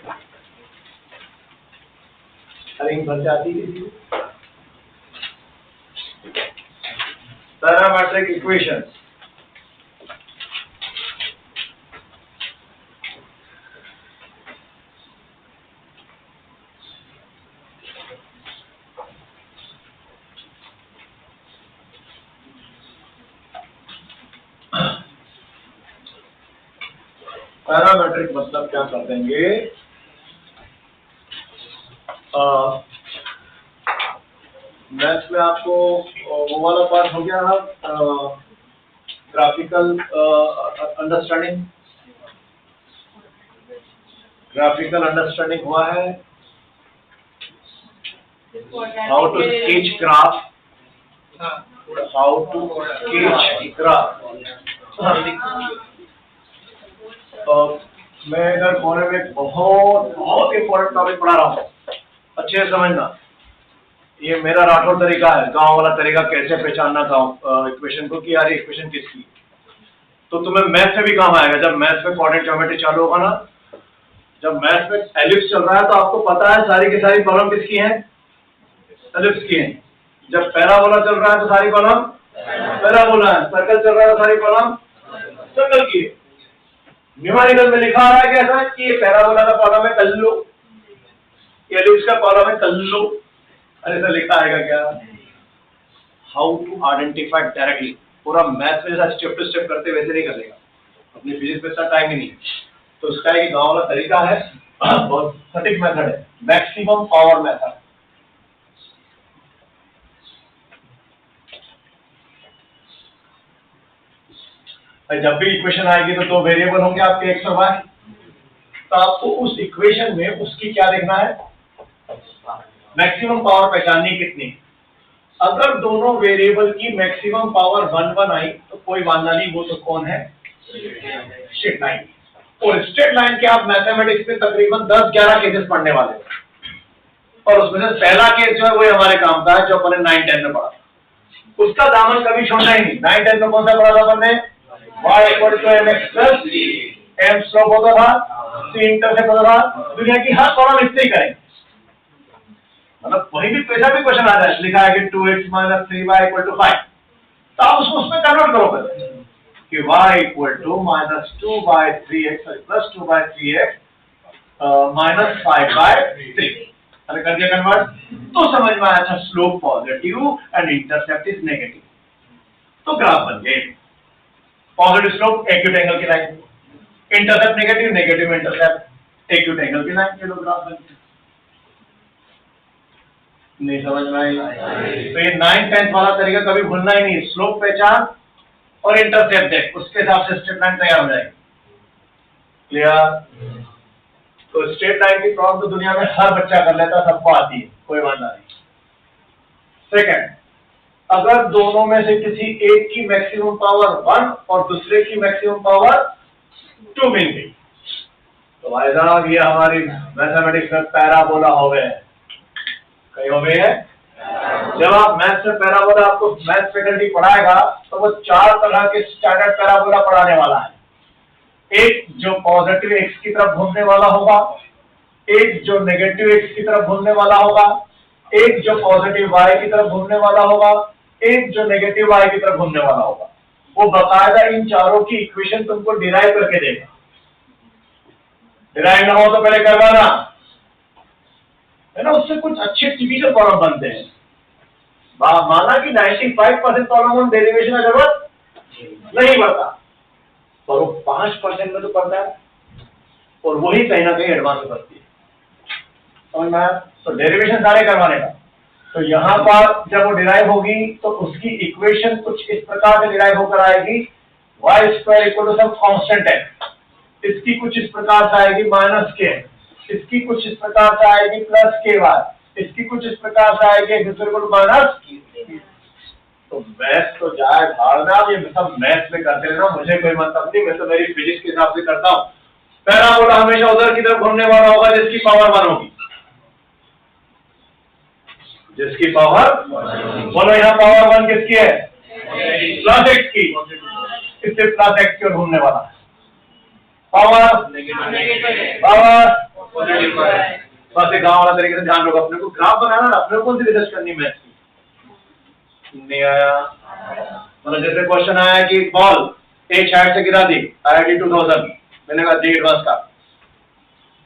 हेडिंग बन जाती है पैरामेट्रिक इक्वेशन। पैरामेट्रिक मतलब क्या कर देंगे, मैथ्स में आपको वो वाला पार्ट हो गया ना, ग्राफिकल अंडरस्टैंडिंग, ग्राफिकल अंडरस्टैंडिंग हुआ है, how to sketch graph, how to sketch graph. मैं इधर कोने में बहुत बहुत इंपॉर्टेंट टॉपिक पढ़ा रहा हूँ, अच्छे से समझना। ये मेरा राठौर तरीका है, गांव वाला तरीका, कैसे पहचानना गांव इक्वेशन को कि यार ये इक्वेशन किसकी। तो तुम्हें मैथ में भी काम आएगा जब मैथ में कोऑर्डिनेट ज्योमेट्री चालू होगा ना। जब मैथ में एलिप्स चल रहा है तो आपको पता है सारी की सारी कॉलम किसकी हैं, एलिप्स की हैं। जब पैराबोला चल रहा है तो सारी कॉलम पैराबोला है, सर्कल चल रहा है तो सारी कॉलम सर्कल की है। न्यूमेरिकल में लिखा आ रहा है कैसा कि ये पैराबोला का कॉलम है कल्लू, ये एलिप्स का कॉलम है कल्लू, ऐसा लिखा आएगा क्या। हाउ टू आइडेंटिफाई डायरेक्टली, पूरा मैथ में जैसा स्टेप टू स्टेप करते वैसे नहीं करेगा, अपनी फिजिक्स में इतना टाइम ही नहीं। तो उसका एक गांव वाला तरीका है, बहुत सटीक मेथड है, मैक्सिमम पावर मेथड। जब भी इक्वेशन आएगी तो दो वेरिएबल होंगे आपके एक्स और वाई, तो आपको उस इक्वेशन में उसकी क्या देखना है, मैक्सिमम पावर पहचाननी कितनी। अगर दोनों वेरिएबल की मैक्सिमम पावर 1 1 आई तो कोई वांधा नहीं, वो तो कौन है, स्ट्रेट लाइन। और स्ट्रेट लाइन के आप मैथमेटिक्स में तकरीबन 10-11 केसेस पढ़ने वाले हैं, और उसमें से पहला केस जो है वो हमारे काम का है, जो अपने 9-10 में पढ़ा। उसका दामन कभी छोड़ना ही नहीं। 9-10 में कौन सा पढ़ा था अपने, y = mx + m स्लोप होता था, c इंटरसेप्ट होता था। दुनिया की हर कॉलम इतने ही करेंगे, मतलब वही भी पैसा भी क्वेश्चन आ जाए, लिखा है कि 2x - 3y = 5, तो आप उसको उसमें कन्वर्ट करो पहले कि y = -2/3x + 2/3x - 5/3। अरे कर दिया कन्वर्ट, तो समझ में आया, slope positive and intercept is negative, तो ग्राफ बन गए। पॉजिटिव स्लोप एक्यूट एंगल की line, intercept negative, negative intercept acute angle की लाइन के लोग ग्राफ बनते। नहीं समझ में आई। तो ये 9-10 वाला तरीका कभी भूलना ही नहीं, स्लोप पहचान और इंटरसेप्ट देख, उसके हिसाब से स्ट्रेट लाइन तैयार हो जाएगी। क्लियर। तो स्ट्रेट लाइन की प्रॉब्लम तो दुनिया में हर बच्चा कर लेता, सबको आती है, कोई वांधा नहीं। सेकंड, अगर दोनों में से किसी एक की मैक्सिमम पावर 1 और दूसरे की मैक्सिमम पावर 2 मिल गई, तो भाई साहब ये हमारी मैथमेटिक्स में पैराबोला हो गए, कहीं हो गई है। जब आप मैथ्स में पैराबोला, आपको मैथ्स फैकल्टी पढ़ाएगा तो वो 4 तरह के स्टैंडर्ड पैराबोला पढ़ाने वाला है। एक जो पॉजिटिव एक्स की तरफ घूमने वाला होगा, एक जो नेगेटिव एक्स की तरफ घूमने वाला होगा, एक जो पॉजिटिव वाई की तरफ घूमने वाला होगा, एक जो नेगेटिव वाई की तरफ घूमने वाला होगा। वो बकायदा इन चारों की इक्वेशन तुमको डिराइव करके देगा। डिराइव ना हो तो पहले करवाना है ना, उससे कुछ अच्छे टिपिकल प्रॉब्लम बनते हैं। माना कि 95% प्रॉब्लम में डेरिवेशन का जरूरत नहीं पड़ता, पर वो 5% में तो पड़ता है, और वही कहीं ना कहीं एडवांस बनती है, समझ में आया। तो डेरिवेशन सारे करवाने का। तो यहाँ पर जब वो डिराइव होगी तो उसकी इक्वेशन कुछ इस प्रकार से डिराइव होकर आएगी, y² = सब कांस्टेंट है, इसकी कुछ इस प्रकार से आएगी -k, इसकी कुछ इस प्रकार से आएगी +ky, इसकी कुछ इस प्रकार से आएगी दूसरे को -q। तो मैथ तो जाए भाड़ में, आप ये सब मैथ में करते रहना, मुझे कोई मतलब नहीं, मैं तो मेरी फिजिक्स के हिसाब से करता हूँ। पैराबोला हमेशा उधर की तरफ घूमने वाला होगा जिसकी पावर 1 होगी, जिसकी पावर, बोलो यहाँ पावर 1 किसकी है, +x की, इससे +x की ओर घूमने वाला है। पावर पावर बस एक गाँव वाला तरीके से ध्यान रखो। अपने को ग्राफ बनाना, अपने को कौन सी रिसर्च करनी मैथ की, नहीं आया। मतलब जैसे क्वेश्चन आया कि बॉल एक हाइट से गिरा दी, IIT 2000, मैंने कहा जी एडवांस का,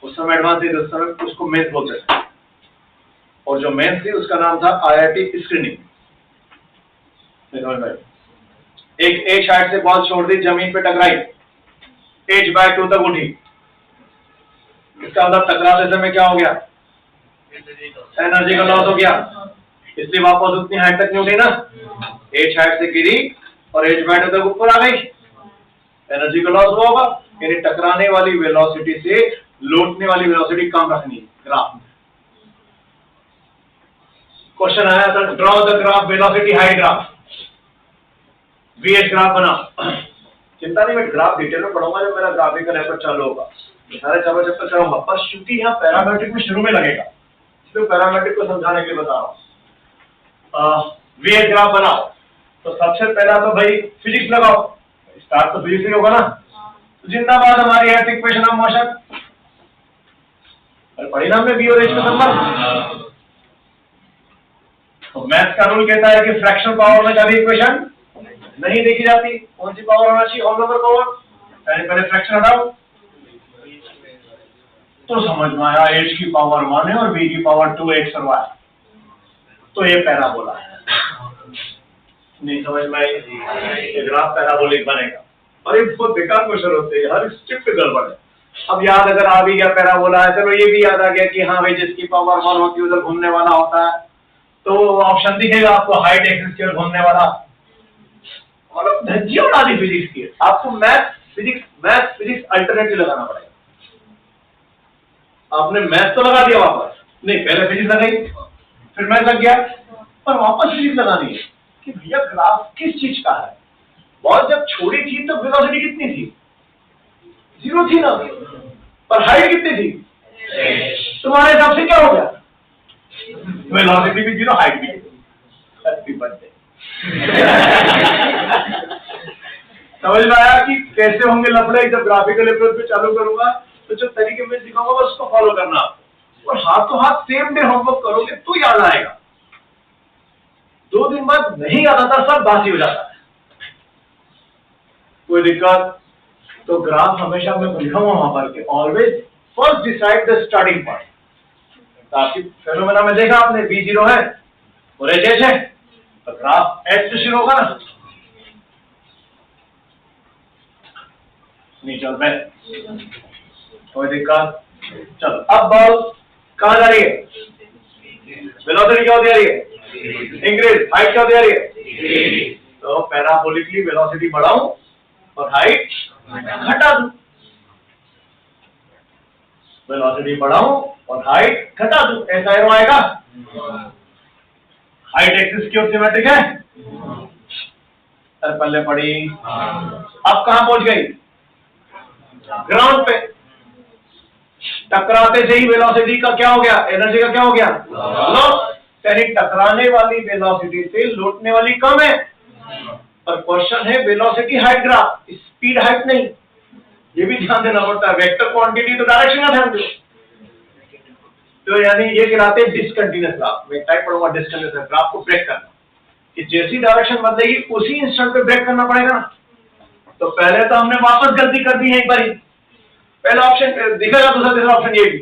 उस समय एडवांस थी, उस समय उसको मेंस बोलते थे, और जो मेंस थी उसका नाम था IIT स्क्रीनिंग। एक हाइट से बॉल छोड़ दी, जमीन पे टकराई, h/2 तक उठी। इसका मतलब टकराते समय क्या हो गया, एनर्जी का लॉस हो गया, इसलिए वापस उतनी हाइट तक नहीं उठी ना, h हाइट से गिरी और h/2 तक ऊपर आ गई, एनर्जी का लॉस हुआ होगा। यानी टकराने वाली वेलोसिटी से लौटने वाली वेलोसिटी कम रखनी है ग्राफ में। क्वेश्चन आया था draw the graph velocity height graph, VH graph बना। चिंता नहीं, मैं ग्राफ डिटेल में पढ़ूंगा जब मेरा ग्राफिकल एप्रोच चालू होगा, सारे चारों चैप्टर करूंगा, पर चूंकि यहाँ पैरामेट्रिक में शुरू में लगेगा इसलिए पैरामेट्रिक को समझाने के लिए बता रहा हूँ। VH ग्राफ बनाओ तो सबसे पहला तो भाई फिजिक्स लगाओ, स्टार्ट तो फिजिक्स से होगा ना। तो जिंदाबाद हमारी अर्थ इक्वेशन ऑफ मोशन, पढ़ी ना हमने V और H का संबंध। तो मैथ्स का रूल कहता है कि फ्रैक्शनल पावर में कभी इक्वेशन नहीं देखी जाती। कौन सी पावर होना चाहिए, ऑल ओवर पावर। पहले फ्रैक्शन हटाओ तो समझ में आया h की पावर 1 है और v की पावर 2x और y, तो ये पैराबोला है। नहीं समझ में आई, ये ग्राफ पैराबोलिक बनेगा। और ये बहुत बेकार क्वेश्चन होते हैं, हर स्टेप पे गड़बड़ है। अब याद अगर आ भी गया पैराबोला है, चलो ये भी याद आ गया कि हाँ भाई जिसकी पावर 1 होती है उधर घूमने वाला होता है, तो ऑप्शन दिखेगा आपको हाइट एक्सिस की ओर घूमने वाला। मतलब धज्जियां उड़ा दी फिजिक्स की। आपको मैथ फिजिक्स अल्टरनेटिव लगाना पड़ेगा। आपने मैथ तो लगा दिया वापस, नहीं पहले फिजिक्स लगाई फिर मैथ लग गया, पर वापस फिजिक्स लगानी है कि भैया ग्राफ किस चीज का है। बॉल जब छोड़ी थी तो वेलोसिटी कितनी थी, 0 थी ना, पर हाइट कितनी थी, तुम्हारे हिसाब से क्या हो गया, वेलोसिटी भी 0 हाइट भी 0। Happy birthday. समझ में आया कि कैसे होंगे लफड़े। जब ग्राफिकल अप्रोच पे चालू करूंगा तो जो तरीके में दिखाऊंगा बस उसको फॉलो करना, और हाथों हाथ सेम डे होमवर्क करोगे तो याद आएगा। 2 दिन बाद नहीं याद आता, सब बासी हो जाता है। कोई दिक्कत तो ग्राफ हमेशा मैं लिखाऊंगा वहां पर के always first decide the starting point. तो आपकी फेनोमेना में देखा आपने V0 है और H है, तो ग्राफ H से शुरू होगा ना, नहीं चल में कोई दिक्कत। चलो अब बॉल कहां जा रही है, वेलोसिटी क्या होती जा रही है, इंक्रीज, हाइट क्या होती जा रही है, तो पैराबोलिकली वेलोसिटी बढ़ाऊं और हाइट घटा दूं, वेलोसिटी बढ़ाऊं और हाइट घटा दूं, ऐसा एरो आएगा। हाइट एक्सिस की ओर सिमेट्रिक है, पहले पड़ी, अब कहां पहुंच गई, ग्राउंड पे। टकराते से ही वेलोसिटी का क्या हो गया, एनर्जी का क्या हो गया, लॉस। यानी टकराने वाली वेलोसिटी से लौटने वाली कम है। पर क्वेश्चन है velocity height graph, speed height नहीं, ये भी ध्यान देना पड़ता है। वेक्टर क्वांटिटी तो डायरेक्शन का ध्यान दो। तो यानी ये गिराते हैं डिसकंटिन्यूअस ग्राफ। मैं टाइप पढ़ूंगा डिसकंटिन्यूअस ग्राफ को ब्रेक करना, कि जैसी डायरेक्शन बदलेगी उसी इंस्टेंट पे ब्रेक करना पड़ेगा। तो पहले तो हमने वापस गलती कर दी है एक बारी, पहला ऑप्शन दिखेगा, दूसरा तीसरा ऑप्शन ये भी,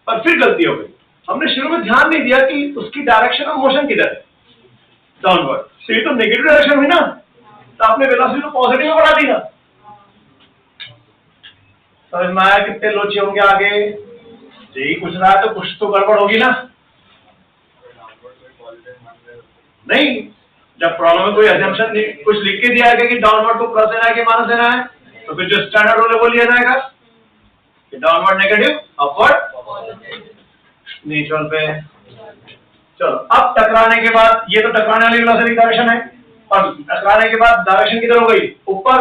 पर फिर गलती हो गई। हमने शुरू में ध्यान नहीं दिया कि उसकी डायरेक्शन ऑफ मोशन किधर है, डाउनवर्ड। तो ये तो नेगेटिव डायरेक्शन हुई ना, तो आपने वेलोसिटी को पॉजिटिव में बढ़ा दी ना। समझ में आया कितने लोचे होंगे आगे, यही कुछ रहा है तो कुछ तो गड़बड़ होगी ना। नहीं, जब प्रॉब्लम में कोई अजम्पशन कुछ लिख के दिया है कि डाउनवर्ड को प्लस देना है कि माइनस देना है, तो फिर जो स्टैंडर्ड रूल है वो लिया जाएगा कि डाउनवर्ड नेगेटिव, अपवर्ड न्यूट्रल पे। चलो अब टकराने के बाद, ये तो टकराने वाली वेलोसिटी डायरेक्शन है, और टकराने के बाद डायरेक्शन किधर हो गई, ऊपर,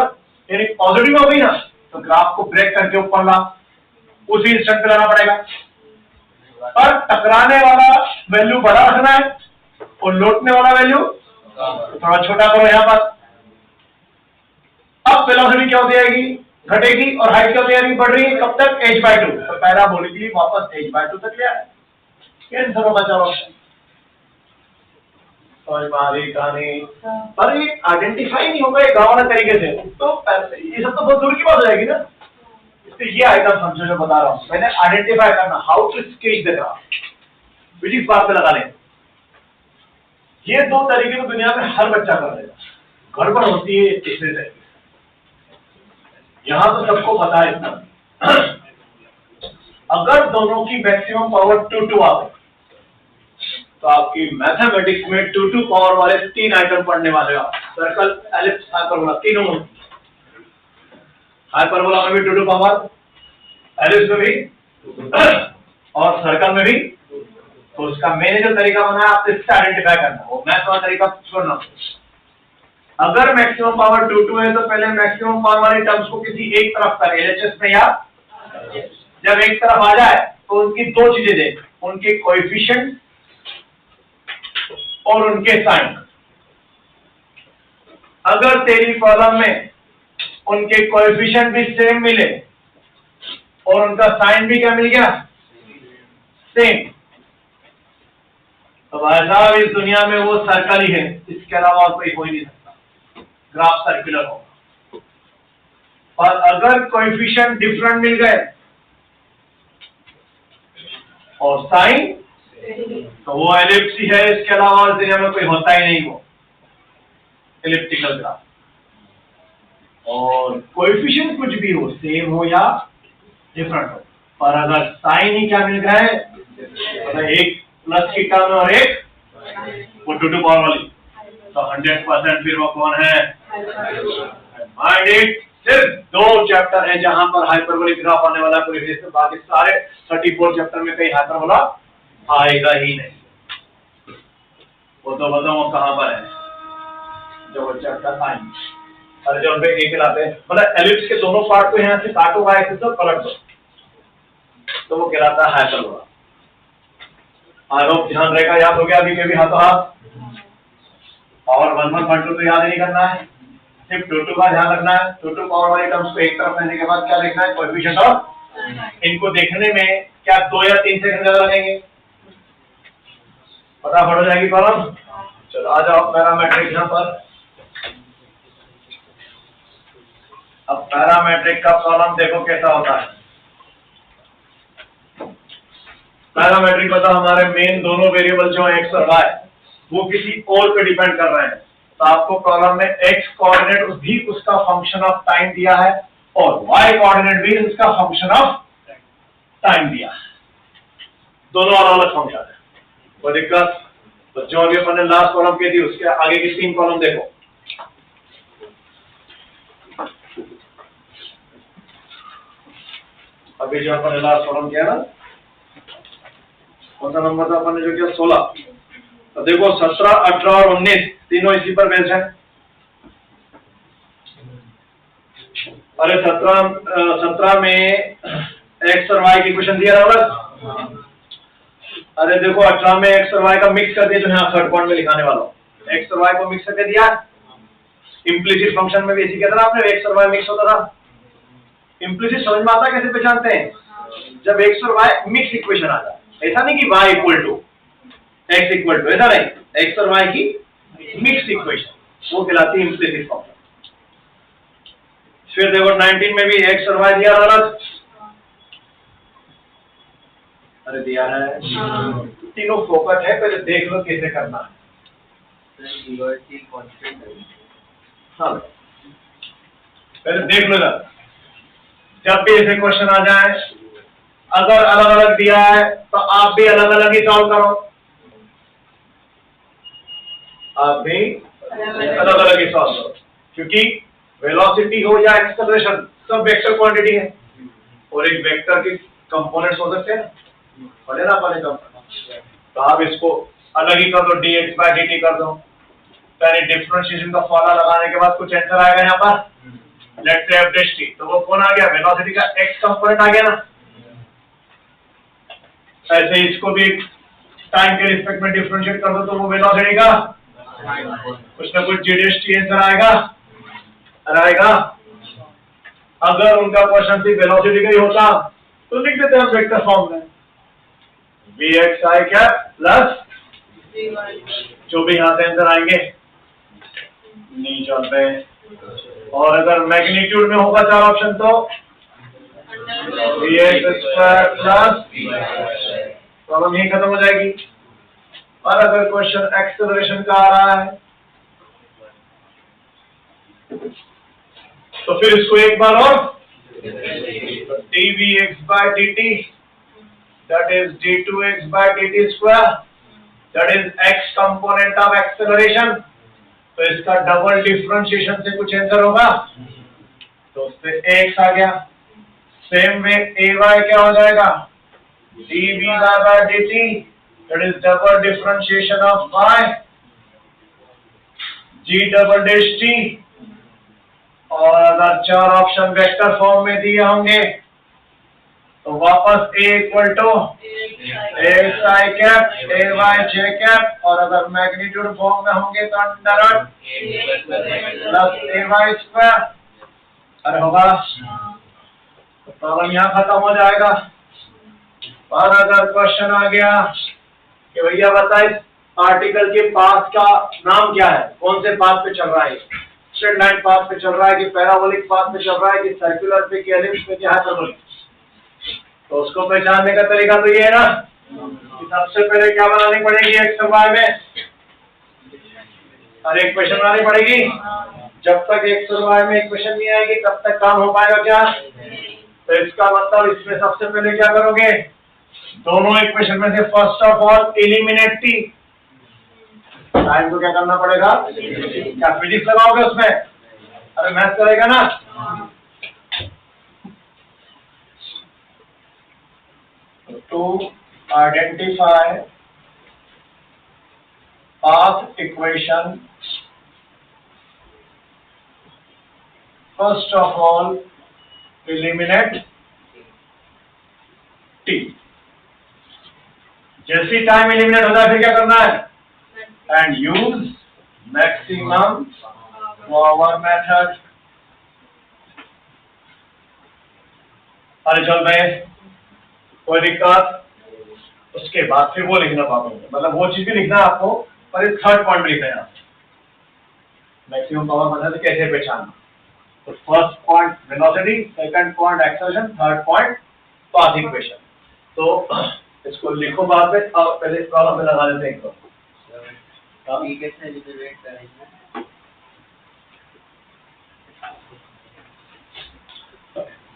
यानी पॉजिटिव हो गई ना। तो ग्राफ को ब्रेक करके ऊपर ला, उसी इंस्टेंट पे लाना पड़ेगा। पर टकराने वाला वैल्यू बड़ा रखना है और लौटने वाला वैल्यू थोड़ा छोटा करो यहाँ पर। अब वेलोसिटी क्या होती जाएगी, घटेगी, और हाइट क्या होती जाएगी, बढ़ रही है, कब तक, h/2। तो पैराबोलिकली वापस h/2 तक ले आए, कैंसर होगा। चलो समझ में आ रही कहानी। पर ये आइडेंटिफाई नहीं होगा एक गाँव तरीके से, तो ये सब तो बहुत दूर की बात हो जाएगी ना। इसलिए ये आइटम समझो जो बता रहा हूँ, मैंने आइडेंटिफाई करना, how to sketch the graph, physics बात पे लगा लें। ये 2 तरीके तो दुनिया में हर बच्चा कर लेगा, गड़बड़ होती है तीसरे तरीके। यहां तो सबको पता है इतना। अगर दोनों की मैक्सिमम पावर 2 आ गई तो आपकी मैथमेटिक्स में 2 पावर वाले 3 आइटम पढ़ने वाले हो। सर्कल, एलिप्स, हाइपरबोला, तीनों में। हाइपरबोला में भी 2 पावर, एलिप्स में भी और सर्कल में भी। तो उसका मैंने जो तरीका बनाया आपको इससे आइडेंटिफाई करना, वो मैथ वाला तरीका छोड़ना। अगर मैक्सिमम पावर 2 है तो पहले मैक्सिमम पावर वाली टर्म्स को किसी एक तरफ करें, एलएचएस में, या जब एक तरफ आ जाए तो उनकी 2 चीजें दें, उनके कोएफिशिएंट और उनके साइन। अगर तेरी कॉलम में उनके कोएफिशिएंट भी सेम मिले और उनका साइन भी क्या मिल गया, सेम, तो भाई साहब इस दुनिया में वो सर्कल ही है, इसके अलावा और कोई हो ही नहीं सकता, ग्राफ सर्कुलर होगा। और अगर कोएफिशिएंट डिफरेंट मिल गए और साइन, तो वो एलिप्स ही है, इसके अलावा इस दुनिया में कोई होता ही नहीं, वो एलिप्टिकल ग्राफ। और कोएफिशिएंट कुछ भी हो, सेम हो या डिफरेंट हो, पर अगर साइन ही क्या मिल गया है, मतलब एक प्लस की टर्म और एक वो 2 पावर वाली, तो 100% फिर वो कौन है, माइंड इट। सिर्फ 2 चैप्टर है जहां पर हाइपरबोलिक ग्राफ आने वाला, कोई से बाकी सारे 34 चैप्टर में कहीं हाइपरबोला आएगा ही नहीं। वो तो बताओ वो कहां पर है, जो वो चैप्टर साइन, और जो उनपे एक लाते हैं, मतलब एलिप्स के दोनों पार्ट को यहां से काटो, वाई एक्सिस से पलट दो, तो वो कहलाता है हाइपरबोला। आई होप ध्यान रहेगा, याद हो गया अभी के भी हाथों हाथ। और 1 1 1 2 तो याद नहीं करना है, सिर्फ 2 2 का ध्यान रखना है। 2 2 पावर वाली टर्म्स को एक तरफ लेने के बाद क्या देखना है, कोएफिशिएंट और इनको देखने में क्या 2 या 3 सेकंड ज्यादा लगेंगे, फटाफट हो जाएगी कॉलम। चलो आ जाओ पैरामेट्रिक यहां पर। अब पैरामेट्रिक का कॉलम देखो कैसा होता है। पैरामेट्रिक बताओ, हमारे मेन दोनों वेरिएबल जो है एक्स और वाई, वो किसी और पे डिपेंड कर रहे हैं, तो आपको कॉलम में एक्स कोऑर्डिनेट भी उसका फंक्शन ऑफ टाइम दिया है और वाई कोऑर्डिनेट भी उसका फंक्शन ऑफ टाइम दिया है, दोनों अलग अलग फंक्शन है। कोई दिक्कत? तो जो अभी अपन ने लास्ट कॉलम की थी उसके आगे की 3 कॉलम देखो। अभी जो अपन ने लास्ट कॉलम किया ना, कौन सा नंबर था अपन ने जो किया, 16। तो देखो 17, 18 और 19 तीनों इसी पर बेस्ड है। अरे 17 में एक्स और वाई की क्वेश्चन दिया होगा। अरे देखो 18 में एक्स और वाई का मिक्स कर दिया, जो यहाँ थर्ड पॉइंट में लिखाने वाला हूँ, एक्स और वाई को मिक्स करके दिया। इम्प्लिसिट फंक्शन में भी इसी कहता था आपने, एक्स और वाई मिक्स होता था। इम्प्लिसिट समझ में आता है कैसे पहचानते हैं, जब एक्स और वाई मिक्स इक्वेशन आ जाए, ऐसा नहीं कि y equal to x equal to, ऐसा नहीं, एक्स और वाई की मिक्स इक्वेशन, वो कहलाती है इम्प्लिसिट फंक्शन। फिर देखो 19 में भी एक्स और वाई दिया अलग, अरे दिया है, तीनों फोकस है, पहले देख लो कैसे करना है। हाँ पहले देख लो, जब भी ऐसे क्वेश्चन आ जाए, अगर अलग अलग दिया है तो आप भी अलग अलग ही सॉल्व करो, आप भी अलग अलग ही सॉल्व करो, क्योंकि वेलोसिटी हो या एक्सेलरेशन सब वेक्टर क्वांटिटी है, और एक वेक्टर के कंपोनेंट्स हो सकते हैं, पढ़े ना पढ़े कंपोनेंट, तो आप इसको अलग ही कर दो, dx by dt कर दो, पहले डिफरेंशिएशन का फॉर्मूला लगाने के बाद कुछ आंसर आएगा यहाँ पर, लेट्स से f', तो वो कौन आ गया, वेलोसिटी का x कंपोनेंट आ गया ना। ऐसे इसको भी टाइम के रिस्पेक्ट में डिफरेंशिएट कर दो, तो वो वेलोसिटी का कुछ ना कुछ जीडीएसटी आंसर आएगा। अगर उनका क्वेश्चन सिर्फ वेलोसिटी का ही होता तो लिख देते हैं वेक्टर फॉर्म में, vxi क्या प्लस जो भी यहाँ से आंसर आएंगे नहीं चलते। और अगर मैग्नीट्यूड में होगा 4 ऑप्शन तो vx² प्लस, प्रॉब्लम यही खत्म हो जाएगी। और अगर क्वेश्चन एक्सेलरेशन का आ रहा है तो फिर इसको एक बार और dvx/dt that is d2x/dt square that is x component of acceleration। तो इसका डबल डिफरेंशिएशन से कुछ आंसर होगा, तो उससे x आ गया। सेम वे ay क्या हो जाएगा, dvy/dt that is double differentiation of y g double dash t। और अगर चार ऑप्शन वेक्टर फॉर्म में दिए होंगे तो वापस a equal to x i cap a y j cap, और अगर मैग्नीट्यूड फॉर्म में होंगे तो under root plus a y square. अरे होगा, तो प्रॉब्लम यहाँ खत्म हो जाएगा। और अगर क्वेश्चन आ गया कि भैया बताइए आर्टिकल के पाथ का नाम क्या है, कौन से पाथ पे चल रहा है, स्ट्रेट लाइन पाथ पे चल रहा है कि पैराबोलिक पाथ पे चल रहा है कि सर्कुलर पे कि एलिप्स पे कि हाइपरबोलिक, तो उसको पहचानने का तरीका तो ये है ना कि सबसे पहले क्या बनानी पड़ेगी एक्स और वाई में, और एक इक्वेशन बनानी पड़ेगी। जब तक एक्स और वाई में इक्वेशन नहीं आएगी तब तक काम हो पाएगा क्या? तो इसका मतलब इसमें सबसे पहले क्या करोगे, दोनों इक्वेशन में से first of all eliminate T. Time को क्या करना पड़ेगा, क्या फिजिक्स लगाओगे उसमें, अरे मैथ करेगा ना। To identify path equation, first of all eliminate t. जैसी टाइम एलिमिनेट हो जाए फिर क्या करना है, and use maximum power method। अरे चल भाई कोई दिक्कत, उसके बाद फिर वो लिखना पाऊंगा, मतलब वो चीज भी लिखना है आपको, पर इस थर्ड पॉइंट लिखना है मैक्सिमम पावर मेथड कैसे पहचानना। तो first point velocity, second point acceleration, third point path equation. तो इसको लिखो बाद में, अब पहले प्रॉब्लम में लगा देते हैं एक कैसे रिजर्वेट करेंगे।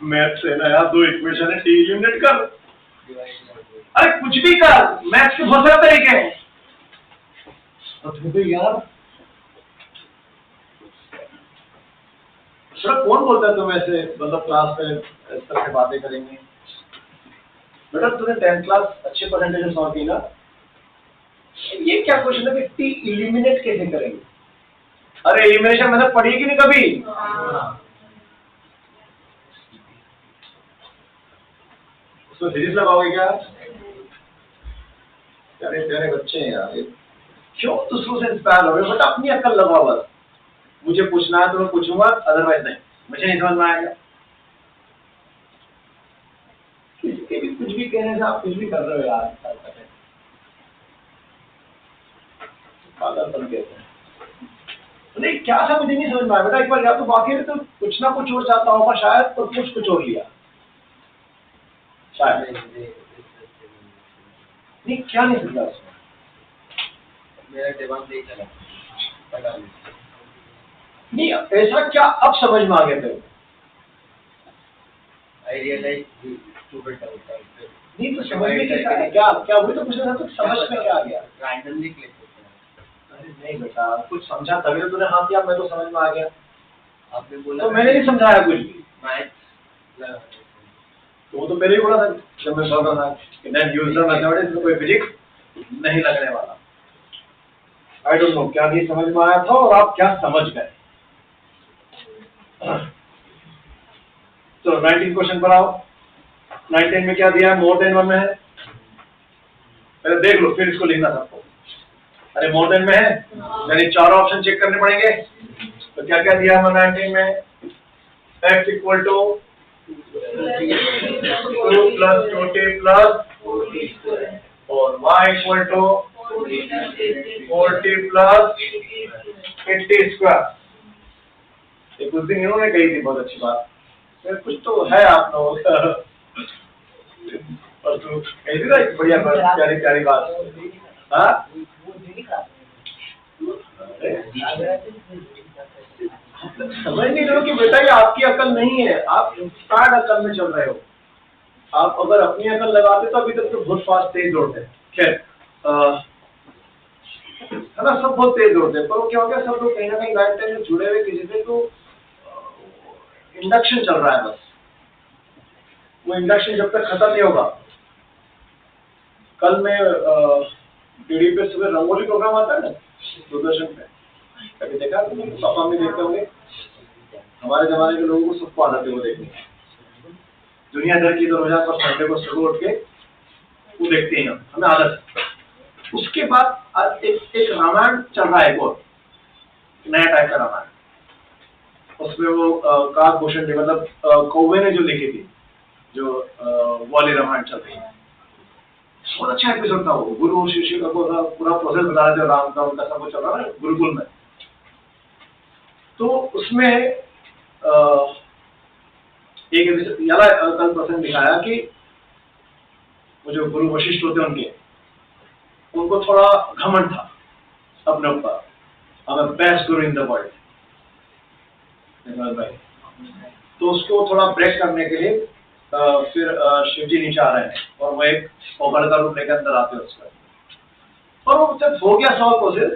मैथ से ना यार, दो इक्वेशन है, टी यूनिट कर, अरे कुछ भी कर, मैथ के बहुत सारे तरीके हैं। तो यार सर कौन बोलता है तुम ऐसे, मतलब क्लास में इस तरह की बातें करेंगे? बेटा तूने 10th क्लास अच्छे परसेंटेज सॉल्व की ना, ये क्या क्वेश्चन है कि टी इलिमिनेट कैसे करेंगे? अरे एलिमिनेशन मतलब पढ़ी कि नहीं कभी? उसको सीरीज लगाओगे क्या? यार प्यारे बच्चे हैं यार, क्यों दूसरों से इंस्पायर हो रहे हो? बट अपनी अक्ल लगाओ बस। मुझे पूछना है तो मैं पूछूंगा, अदरवाइज नहीं, मुझे नहीं समझ में आएगा। किसी के भी कुछ भी कहने से आप कुछ भी कर रहे हो यार, पागलपन कहते हैं। नहीं क्या था मुझे नहीं समझ में आया बेटा, एक बार या तो वाकई में तो कुछ ना कुछ और चाहता होगा शायद, तो कुछ और लिया शायद। नहीं क्या नहीं समझा उसमें, मेरा दिमाग नहीं चला, पता नहीं ऐसा क्या अब समझ में आ गया तेरे? आई रियलाइज स्टूपिड होता है। नहीं तो समझ में क्या क्या वही तो पूछ रहा था, तो समझ में क्या आ गया? रैंडमली क्लिक होता है। अरे नहीं बेटा, कुछ समझा तभी तो तूने हाँ किया, मैं तो समझ में आ गया। आपने बोला तो मैंने नहीं समझाया कुछ भी, तो वो तो पहले ही बोला था जब मैं बोल रहा था कि देन यूज द मैथमेटिक्स में कोई फिजिक्स नहीं लगने वाला। आई डोंट नो क्या नहीं समझ में आया था और आप क्या समझ गए। तो 19 क्वेश्चन पर आओ। 19 में क्या दिया है, मोर देन 1 में है, पहले देख लो फिर इसको लिखना सबको। अरे मोर देन में है यानी 4 ऑप्शन चेक करने पड़ेंगे। तो क्या क्या दिया है 19 में, x equal to 2 plus 2t plus और y equal to 4t plus 80 square. एक उस दिन इन्होंने कही थी बहुत अच्छी बात, कुछ तो है आप लोग पर तू कही थी ना एक बढ़िया प्यारी प्यारी बात। हाँ समझ नहीं रहे हो कि बेटा ये आपकी अकल नहीं है, आप इंस्पायर्ड अकल में चल रहे हो। आप अगर अपनी अकल लगाते तो अभी तक तो बहुत फास्ट तेज दौड़ते। खैर है ना, सब बहुत तेज दौड़ते हैं, पर वो क्या हो गया, सब लोग कहीं ना कहीं लाइफ टाइम में जुड़े हुए किसी से, तो इंडक्शन चल रहा है बस। वो इंडक्शन जब तक खत्म नहीं होगा। कल मैं टीवी पे सुबह रंगोली प्रोग्राम आता है ना दूरदर्शन पे, कभी देखा तुमने? पापा में देखते होंगे। हमारे जमाने के लोगों को सबको आदत है वो देखने की। दुनिया भर की तो रोजा पर संडे को सुबह उठ के वो देखते हैं, हमें आदत है। उसके बाद आज एक रामायण चल रहा है, और नया टाइप का रामायण। उसमें वो काकभूषण मतलब कौवे ने जो लिखी थी, जो वाली रामायण चल रही है, बहुत अच्छा एपिसोड था वो। गुरु शिष्य का पूरा प्रोसेस बता रहे थे, राम का उनका सब कुछ चल रहा है गुरुकुल में। तो उसमें एक याला कल प्रसंग दिखाया कि वो जो गुरु वशिष्ठ होते हैं उनको थोड़ा घमंड था अपने ऊपर, अब best Guru in the world. तो उसको थोड़ा ब्रेक करने के लिए फिर शिव जी नीचे आ रहे हैं, और वो एक ओगड़ का रूप लेकर अंदर आते हैं उसमें। और वो जब हो गया 100 कोशिश,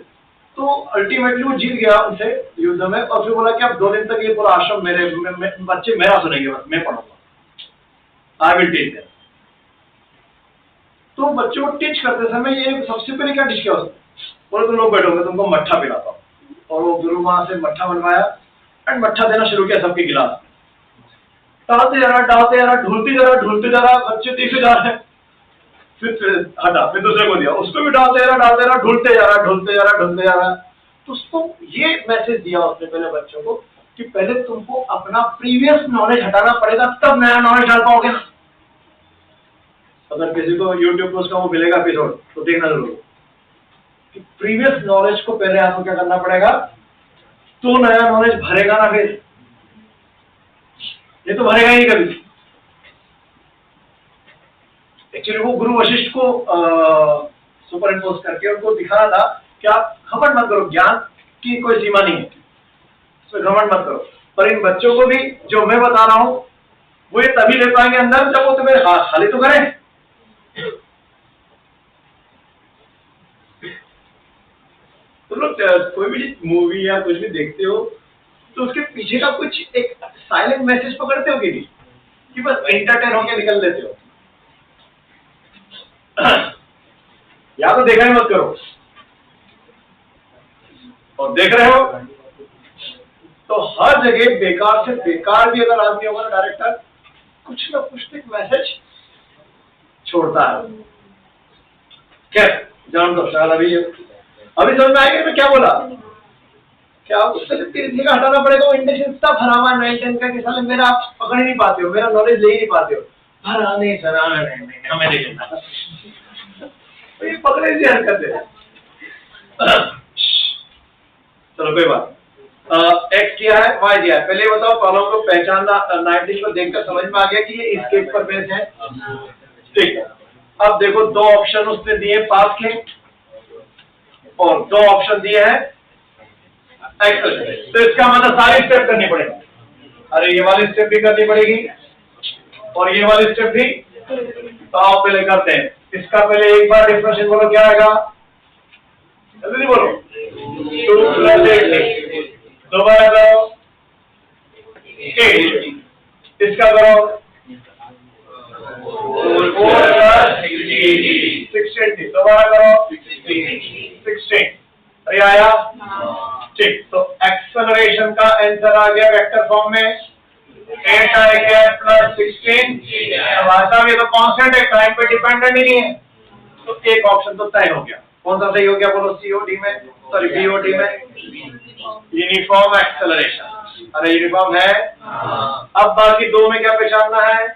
तो अल्टीमेटली वो जीत गया उनसे युद्ध में, और फिर बोला कि अब 2 दिन तक ये पूरा आश्रम बच्चे मेरा सुनेंगे, बस मैं पढ़ूंगा, आई विल टीच देम। तो बच्चों को टीच करते समय ये सबसे पहले क्या टीच किया उसने, बोले तुम लोग बैठोगे, तुमको मट्ठा पिलाता हूँ। और वो गुरु वहां से मट्ठा बनवाया एंड मट्ठा देना शुरू किया सबके गिलास में। डालते जा रहा, ढूंढते जा रहा, बच्चे तीसरे जा रहे हैं, फिर हटा, फिर दूसरे को दिया, उसको भी डालते रहा, ढूंढते जा रहा। तो उसको ये मैसेज दिया उसने पहले बच्चों को कि पहले तुमको अपना प्रीवियस नॉलेज हटाना पड़ेगा, तब नया नॉलेज डाल पाओगे ना। अगर किसी को यूट्यूब पर उसका वो मिलेगा एपिसोड तो देखना जरूर कि प्रीवियस नॉलेज को पहले आपको क्या करना पड़ेगा, तो नया नॉलेज भरेगा ना, फिर ये तो भरेगा ही कभी। एक्चुअली वो गुरु वशिष्ठ को सुपर इम्पोज करके उनको दिखाना था कि आप घमंड मत करो, ज्ञान की कोई सीमा नहीं है, इसमें घमंड मत करो। पर इन बच्चों को भी जो मैं बता रहा हूं वो ये तभी ले पाएंगे अंदर जब वो तुम्हें खाली तो करें। तुम लोग कोई भी मूवी या कुछ भी देखते हो तो उसके पीछे का कुछ एक साइलेंट मैसेज पकड़ते हो कि बस एंटरटेन होके निकल लेते हो? या तो देखा ही मत करो, और देख रहे हो तो हर जगह बेकार से बेकार भी अगर आदमी होगा ना डायरेक्टर, कुछ ना कुछ एक मैसेज छोड़ता है। खैर जान दो, शायद अभी समझ में आएगा मैं क्या बोला। क्या उससे तीसरी का हटाना पड़ेगा, वो इंटेंशन सब भरा हुआ 9-10 का कि साले मेरा आप पकड़ ही नहीं पाते हो, मेरा नॉलेज ले ही नहीं पाते हो, भरा नहीं सरा नहीं हमें नहीं लेना, तो ये पकड़े से हरकत है। चलो कोई बात। एक्स किया है, वाई दिया है, पहले बताओ प्रॉब्लम को पहचानना, 19 को देखकर समझ में आ गया कि ये इसके पर बेस है, ठीक है। अब देखो 2 ऑप्शन उसने दिए पास के, और 2 ऑप्शन दिए हैं एक्सेल, तो इसका मतलब सारी स्टेप करनी पड़ेगी। अरे ये वाली स्टेप भी करनी पड़ेगी और ये वाली स्टेप भी, तो आप पहले करते हैं। इसका पहले एक बार डिफरेंशियल बोलो, क्या आएगा, जल्दी बोलो, 2 + 8, दोबारा करो 8, इसका करो 4 + 16, दोबारा करो 16, अरे आया, ठीक। तो एक्सेलरेशन का आंसर आ गया वेक्टर फॉर्म में, 8 आ गया + 16। वास्तव में तो कांस्टेंट है, टाइम पे डिपेंडेंट ही नहीं है, तो एक ऑप्शन तो तय हो गया। कौन सा सही हो गया बोलो, सीओडी में, सॉरी बीओडी में, यूनिफॉर्म एक्सेलरेशन। अरे यूनिफॉर्म है। अब बाकी 2 में क्या पहचानना है,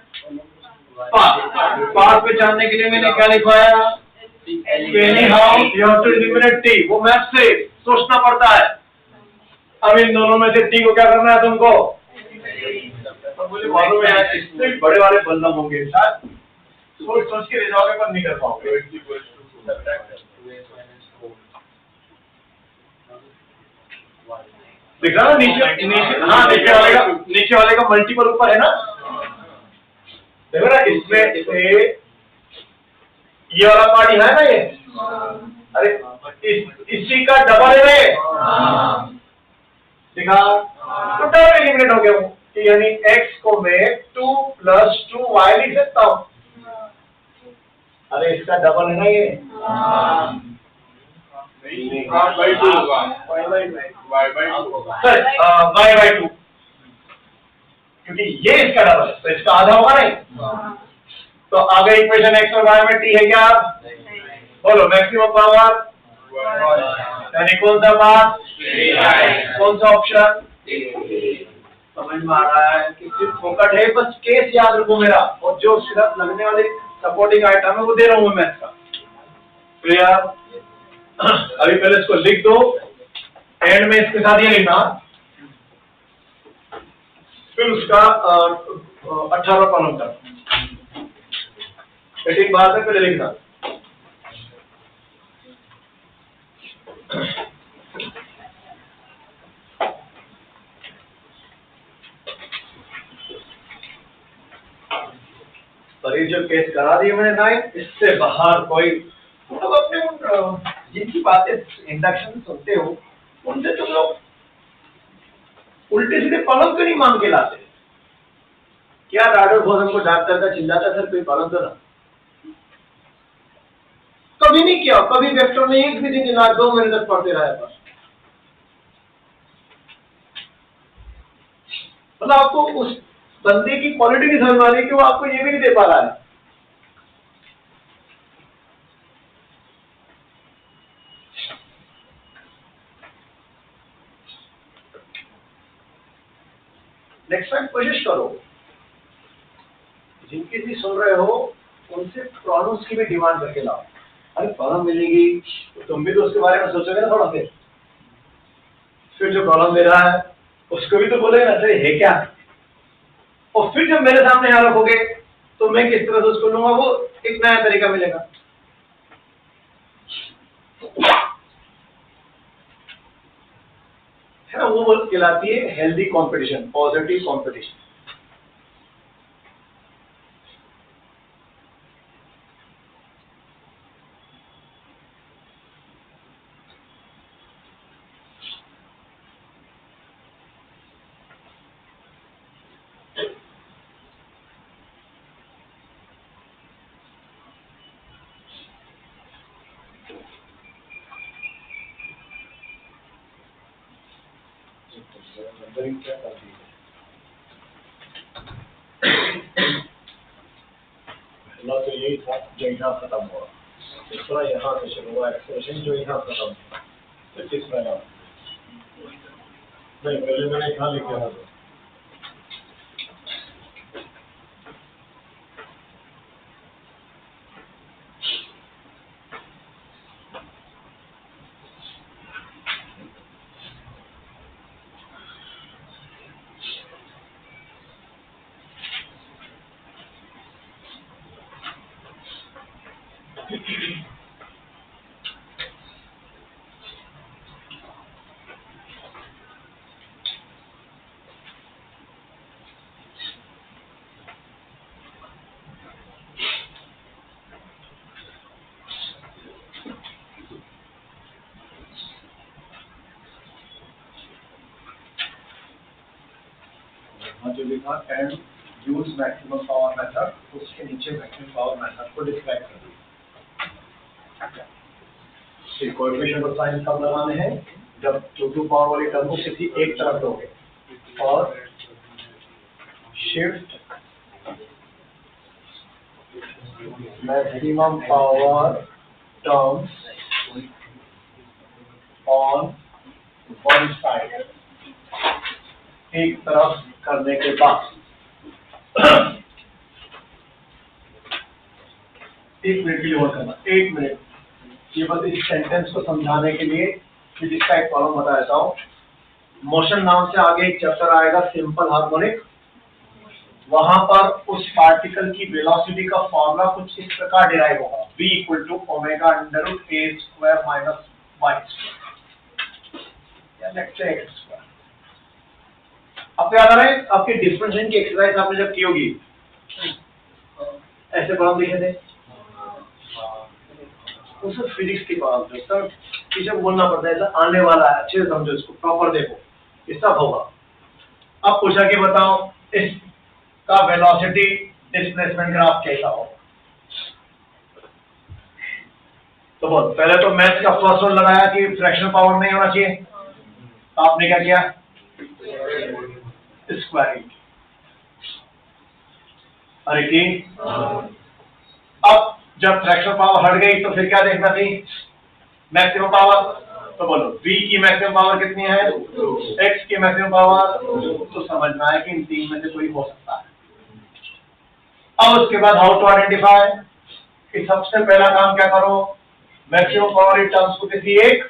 पाथ पहचानने के लिए मैंने क्या लिखवाया, anyhow you have to eliminate t, वो मैथ से सोचना पड़ता है। अब इन दोनों में से t को क्या करना है तुमको, तो मुझे मालूम है इससे बड़े वाले बंदम होंगे, शायद सोच के ले जाओगे पर नहीं कर पाओगे। दिख रहा है नीचे नीचे, हाँ नीचे वाले का मल्टीपल ऊपर है ना, देखो ना इसमें से ये वाला पार्ट है ना ये, अरे इसी का डबल है रे, दिखा तो डबल एलिमिनेट हो गया वो, यानी x को मैं 2 + 2y लिख सकता हूँ, अरे इसका डबल है ना ये, y/2, क्योंकि ये इसका डबल है तो इसका आधा होगा नहीं, तो आगे इक्वेशन x और y में t है क्या, बोलो मैक्सिमम पावर, यानी कौन सा पार्ट, कौन सा ऑप्शन, समझ में आ रहा है कि सिर्फ फोकट है, बस केस याद रखो मेरा, और जो सिर्फ लगने वाले सपोर्टिंग आइटम है वो दे रहा हूं मैं इसका, क्लियर। अभी पहले इसको लिख दो, एंड में इसके साथ ये लिखना, फिर उसका 18 कॉलम का फिटिंग बात है, पहले लिखना। पर ये जो केस करा दिए मैंने 9, इससे बाहर कोई तुम अपने जिनकी बातें इंडक्शन सुनते हो उनसे तुम लोग उल्टे सीधे कॉलम क्यों नहीं मांग के लाते, क्या राडर भोजन को डॉक्टर का चिल्लाता सर कोई कॉलम तो ना, कभी नहीं किया, कभी वेक्टर ने एक भी दिन ना 2 महीने तक पढ़ते रहा बस, मतलब आपको उस बंदे की क्वालिटी नहीं समझ आ रही कि वो आपको ये भी नहीं दे पा रहा है। नेक्स्ट टाइम कोशिश करो, जिनके भी सुन रहे हो उनसे प्रॉब्लम्स की भी डिमांड करके लाओ, अरे प्रॉब्लम मिलेगी तो तुम भी तो उसके बारे में सोचोगे ना थोड़ा, फिर जो प्रॉब्लम दे रहा है उसको भी तो बोलेगा ना सर है क्या, और फिर जब मेरे सामने यहाँ रखोगे तो मैं किस तरह से उसको लूंगा, वो एक नया तरीका मिलेगा। है ना, वो कहलाती है हेल्दी कंपटीशन, पॉजिटिव कंपटीशन। क्या करती है, पहला तो यही था जो यहाँ खत्म हुआ, दूसरा यहाँ से शुरू हुआ एक्सप्रेशन जो यहाँ खत्म हुआ, तो तीसरा यहाँ नहीं, पहले मैंने यहाँ लिखा था जो लिखा and use maximum power method, उसके नीचे मैक्सिमम पावर मेथड को डिस्क्राइब कर दिया। कोएफिशिएंट ऑफ साइन कब लगाने हैं, जब 2 पावर वाली टर्म को किसी एक तरफ दोगे, और shift maximum power terms on one side, एक तरफ करने के बाद 1 मिनट के लिए होल्ड करना, 1 मिनट, ये बस इस सेंटेंस को समझाने के लिए कि जिसका एक प्रॉब्लम बता देता हूँ। मोशन नाम से आगे एक चैप्टर आएगा सिंपल हार्मोनिक, वहां पर उस पार्टिकल की वेलोसिटी का फॉर्मूला कुछ इस प्रकार डिराइव होगा, v = ω√a² - y² या लेट्स से x²। आपको याद आ रहा है आपके डिफरेंशिएशन की एक्सरसाइज आपने जब की होगी, ऐसे प्रॉब्लम लिखे थे, वो सब फिजिक्स की प्रॉब्लम थे, सब टीचर बोलना पड़ता है, ऐसा आने वाला है, अच्छे से समझो इसको, प्रॉपर देखो, ये सब होगा। अब पूछा कि बताओ इसका वेलोसिटी डिस्प्लेसमेंट ग्राफ कैसा होगा? तो बोल, पहले तो मैथ्स का फर्स्ट रूल लगाया कि फ्रैक्शनल पावर नहीं होना चाहिए, आपने क्या किया? स्क्वायरिंग। अरे की अब जब फ्रैक्शनल पावर हट गई तो फिर क्या देखना थी? Maximum power. तो बोलो v की मैक्सिमम पावर कितनी है? x की मैक्सिमम पावर। तो समझना है कि इन तीन में से कोई हो सकता है। अब उसके बाद हाउ टू आइडेंटिफाई, कि सबसे पहला काम क्या करो, मैक्सिमम पावर इन टर्म्स को किसी एक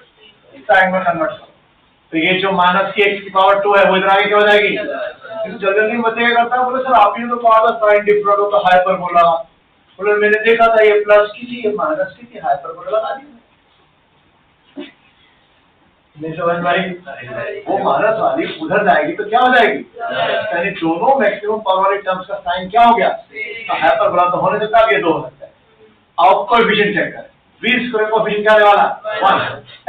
साइन में कन्वर्ट करो। तो ये जो माइनस की x की पावर 2 है वो इधर आगे क्या हो जाएगी? जल्दी बचेगा करता है। बोले सर आपने तो कहा था साइन डिफरेंट हो तो हाइपरबोला। बोले मैंने देखा था ये प्लस की थी, ये माइनस की थी, हाइपरबोला लगा दी। नहीं समझ में आई? वो माइनस वाली उधर जाएगी तो क्या हो जाएगी? यानी दोनों मैक्सिमम पावर वाले टर्म्स का साइन क्या हो गया? तो हाइपरबोला तो होने सकता है, ये दो हो सकता है। आप कोएफिशिएंट चेक करें, v स्क्वायर कोएफिशिएंट क्या आने वाला? 1,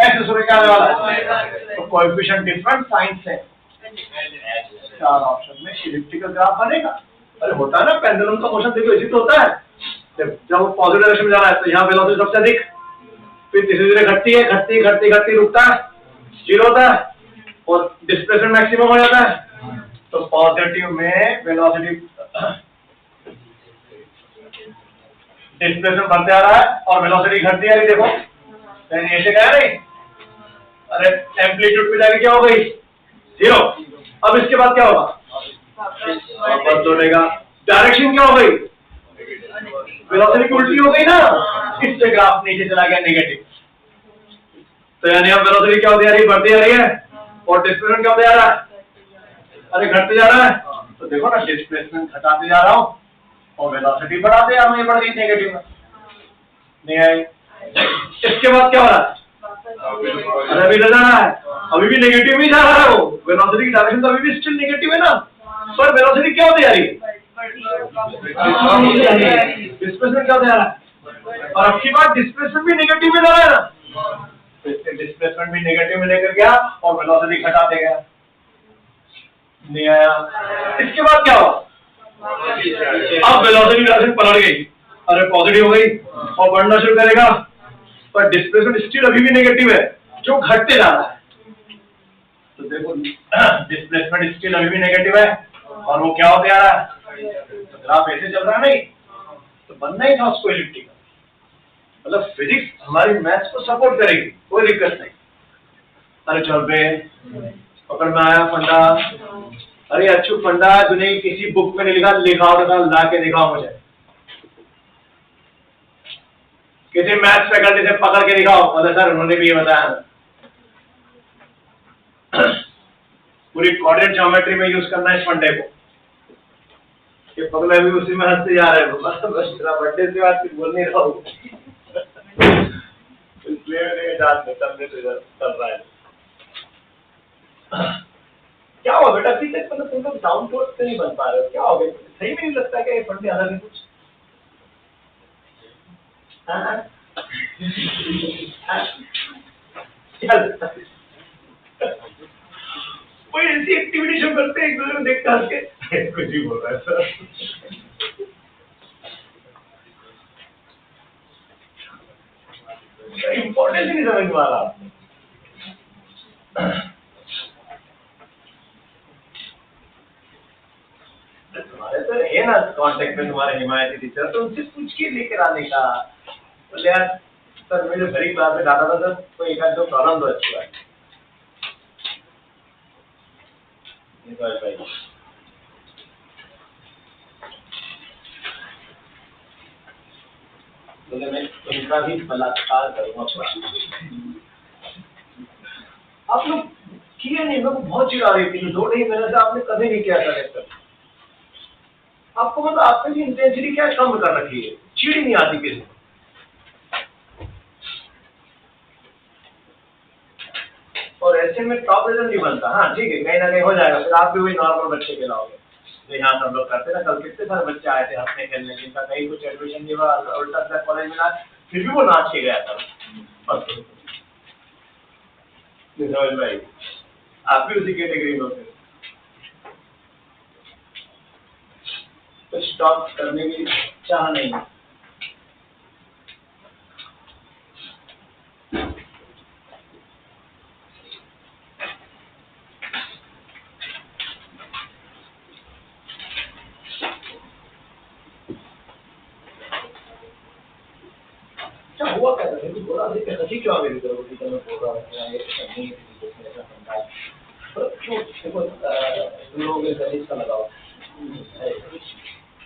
x स्क्वायर क्या आने वाला? तो कोएफिशिएंट डिफरेंट साइन से चार ऑप्शन में इलिप्टिकल ग्राफ बनेगा। अरे होता है ना, पेंडुलम का मोशन देखो इसी तो होता है। जब वो पॉजिटिव डायरेक्शन में जा रहा है तो यहाँ वेलोसिटी सबसे अधिक, फिर धीरे धीरे घटती है, घटती घटती घटती रुकता है, जीरो होता है और डिस्प्लेसमेंट मैक्सिमम हो जाता है। तो पॉजिटिव में वेलोसिटी डिस्प्लेसमेंट बढ़ते आ रहा है और वेलोसिटी घटती आ रही, देखो ऐसे गया नहीं। अरे एम्पलीट्यूड पे जाके क्या हो गई? जीरो। अब इसके बाद क्या होगा? वापस दौड़ेगा। डायरेक्शन क्या हो गई? वेलोसिटी की उल्टी हो गई ना, इससे ग्राफ नीचे चला गया, नेगेटिव। तो यानी अब वेलोसिटी क्या होती जा रही है? बढ़ती जा रही है और डिस्प्लेसमेंट क्या होता जा रहा है? अरे घटते जा रहा है। तो देखो ना, डिस्प्लेसमेंट घटाते जा रहा हूं और वेलोसिटी बढ़ाते जा रहा हूं, ये बढ़ गई नेगेटिव में, नहीं आई। इसके बाद क्या हो रहा है? अरे अभी जा रहा है, अभी भी नेगेटिव ही जा रहा है, वो वेलोसिटी की डायरेक्शन तो अभी भी स्टिल नेगेटिव है ना, पर वेलोसिटी क्या होती जा रही है? डिस्प्लेसमेंट क्या होता जा रहा है? और अब की बात डिस्प्लेसमेंट भी नेगेटिव में जा रहा है ना, तो इसके डिस्प्लेसमेंट भी नेगेटिव में लेकर गया और वेलोसिटी घटाते गया, नहीं आया। इसके बाद क्या हुआ? अब वेलोसिटी डायरेक्शन पलट गई, अरे पॉजिटिव हो गई और बढ़ना शुरू करेगा, पर डिस्प्लेसमेंट स्टिल अभी भी नेगेटिव है, जो घटते जा रहा है। तो देखो डिस्प्लेसमेंट स्टिल अभी भी नेगेटिव है और वो क्या होते जा रहा है? तो ग्राफ ऐसे चल रहा है नहीं, तो बनना ही था उसको इलिप्टिकल। मतलब फिजिक्स हमारी मैथ्स को सपोर्ट करेगी, कोई दिक्कत नहीं। अरे चल बे, पकड़ में आया फंडा। अरे अच्छू फंडा जो नहीं किसी बुक में नहीं लिखा, लिखाओ तो ला के दिखाओ मुझे, किसी मैथ्स फैकल्टी से पकड़ के दिखाओ, बोले सर उन्होंने भी ये बताया। पूरी कोऑर्डिनेट ज्योमेट्री में यूज करना है इस फंडे को। ये पगला भी उसी में हंसते जा रहे हैं, बस तेरा बर्थडे से आज कुछ बोल नहीं रहा हूँ, इसलिए मैंने डांस करने से कर रहा है। क्या हुआ बेटा, अभी तक मतलब तुम लोग डाउन टू अर्थ नहीं बन पा रहे हो, क्या हो गया? सही में नहीं लगता क्या ये फंडे अलग है कुछ? कोई ऐसी एक्टिविटी जो करते हैं एक दूसरे को देखते हंस के, कुछ ही बोल रहा है सर। इंपॉर्टेंस नहीं समझ में आ रहा। तुम्हारे तो है ना कांटेक्ट में तुम्हारे हिमायती टीचर, तो उनसे पूछ के लेकर आने का। बोले यार सर मेरे भरी क्लास में डाटा था सर, तो एक आध दो प्रॉब्लम तो अच्छी बात। बोले मैं उनका भी बलात्कार करूंगा। आप लोग किए नहीं, मेरे को बहुत चिढ़ा रही थी, 2 ढाई महीने से आपने कभी नहीं किया था लेक्चर। आपको मतलब आपने भी इंटेंसिटी क्या कम कर रखी है, चिड़ ही नहीं आती किसी को। और ऐसे में टॉप रिजल्ट नहीं बनता। हाँ ठीक है, कहीं ना कहीं हो जाएगा, फिर आप भी वही नॉर्मल बच्चे कहलाओगे जो यहाँ सब लोग करते ना। कल कितने सारे बच्चे आए थे हंसने खेलने, जिनका कहीं कुछ एडमिशन नहीं हुआ, उल्टा सीधा कॉलेज में ना, फिर भी वो नाच के गया था। समझ भाई, आप भी उसी कैटेगरी में होते, तो स्टॉप करने की चाह नहीं है। क्या हुआ, क्या था बोला हंसी क्यों आ गई मेरी तरफ, मैं बोल रहा हूँ ये नहीं ऐसा समझा है, क्यों देखो तुम लोगों के गणित का लगाओ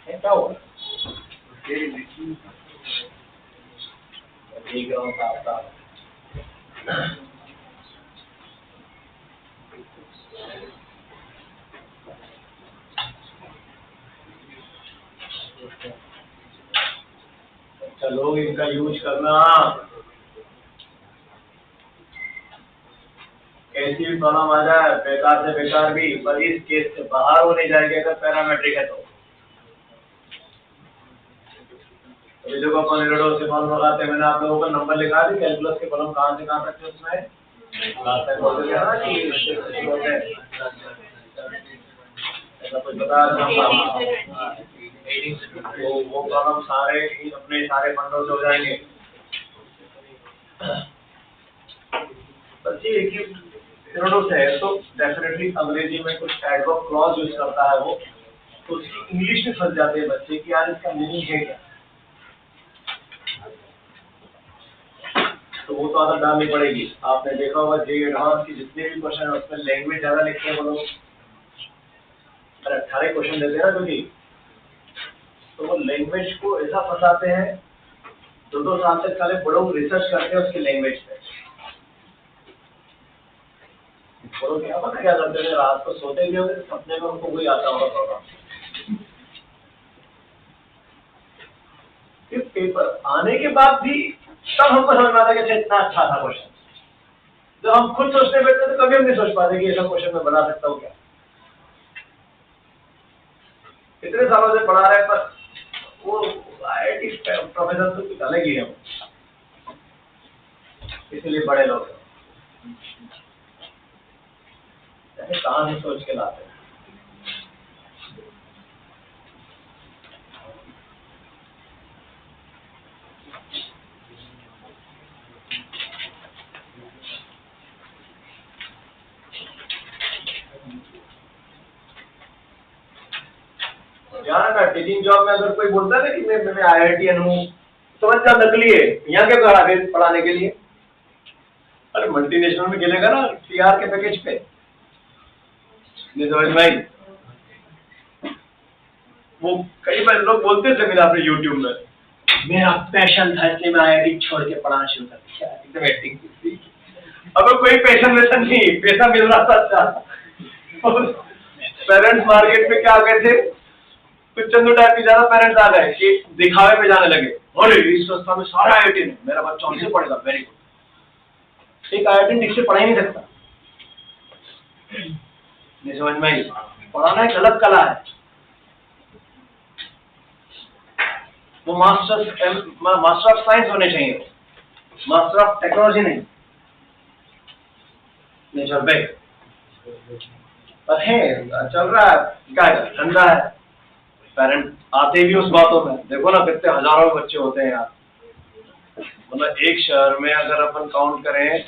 क्या हुआ, देख रहा हूँ साफ साफ। अच्छा लोग इनका यूज करना, कैसी भी प्रॉब्लम आ जाए, बेकार से बेकार भी, पर इस केस से बाहर होने जाएगी अगर पैरामेट्रिक है तो। अभी देखो अपन इरोडो से फॉर्म लगाते हैं, मैंने आप लोगों का नंबर लिखा दी, कैलकुलस के फॉर्म कहाँ से कहाँ तक थे उसमें, ऐसा कुछ बता रहा, वो प्रॉब्लम सारे अपने सारे फंडों से हो जाएंगे। बच्चे एक ही इरोडो से है तो डेफिनेटली अंग्रेजी में कुछ एडवर्ब क्लॉज यूज करता है वो, तो उसकी इंग्लिश में फंस जाते हैं बच्चे कि यार इसका मीनिंग है क्या, तो वो तो आदत डालनी पड़ेगी। आपने देखा होगा जे एडवांस की जितने भी क्वेश्चन है उसमें लैंग्वेज ज्यादा लिखते हैं वो लोग, 18 क्वेश्चन देते हैं ना क्योंकि, तो वो लैंग्वेज को ऐसा फंसाते हैं, 2-2 साल तक साले बड़ों रिसर्च करते हैं उसकी लैंग्वेज पे। बड़ों क्या पता क्या करते हैं, रात को सोते भी होंगे, सपने में उनको वही आता होगा। फिर पेपर आने के बाद भी तब हमको समझ में आता है कि इतना अच्छा था क्वेश्चन। जब हम खुद सोचने बैठते तो कभी हम नहीं सोच पाते कि ऐसा क्वेश्चन मैं बना सकता हूँ क्या। इतने सालों से पढ़ा रहे पर वो IIT प्रोफेसर तो कुछ अलग ही है, इसलिए बड़े लोग कहाँ से सोच के लाते हैं। यार ना टीचिंग जॉब में अगर कोई बोलता है ना कि मैं IITian हूँ, समझ जा नकली है, यहाँ क्या करा फिर पढ़ाने के लिए। अरे मल्टीनेशनल में खेलेगा ना CR के पैकेज पे, नहीं समझ भाई। वो कई बार लोग बोलते थे मेरा अपने YouTube में, मेरा पैशन था इसलिए मैं IIT छोड़ के पढ़ाना शुरू कर दिया, एकदम एक्टिंग। अब कोई पैशन वैसा नहीं, पैसा मिल रहा था अच्छा। पेरेंट्स मार्केट में क्या गए थे, कुछ चंदू टाइप के ज्यादा पेरेंट्स आ गए कि दिखावे पे जाने लगे, अरे इस संस्था में सारा IIT है, मेरा बच्चा उनसे पढ़ेगा, वेरी गुड। एक IIT ठीक से पढ़ा ही नहीं सकता, नहीं समझ में आई। पढ़ाना एक अलग कला है, वो मास्टर ऑफ साइंस होने चाहिए, मास्टर ऑफ टेक्नोलॉजी नहीं। नेचर भाई पर है, चल रहा है, क्या धंधा है, पेरेंट आते भी उस बातों में। देखो ना कितने हजारों बच्चे होते हैं यार, मतलब एक शहर में अगर अपन काउंट करें,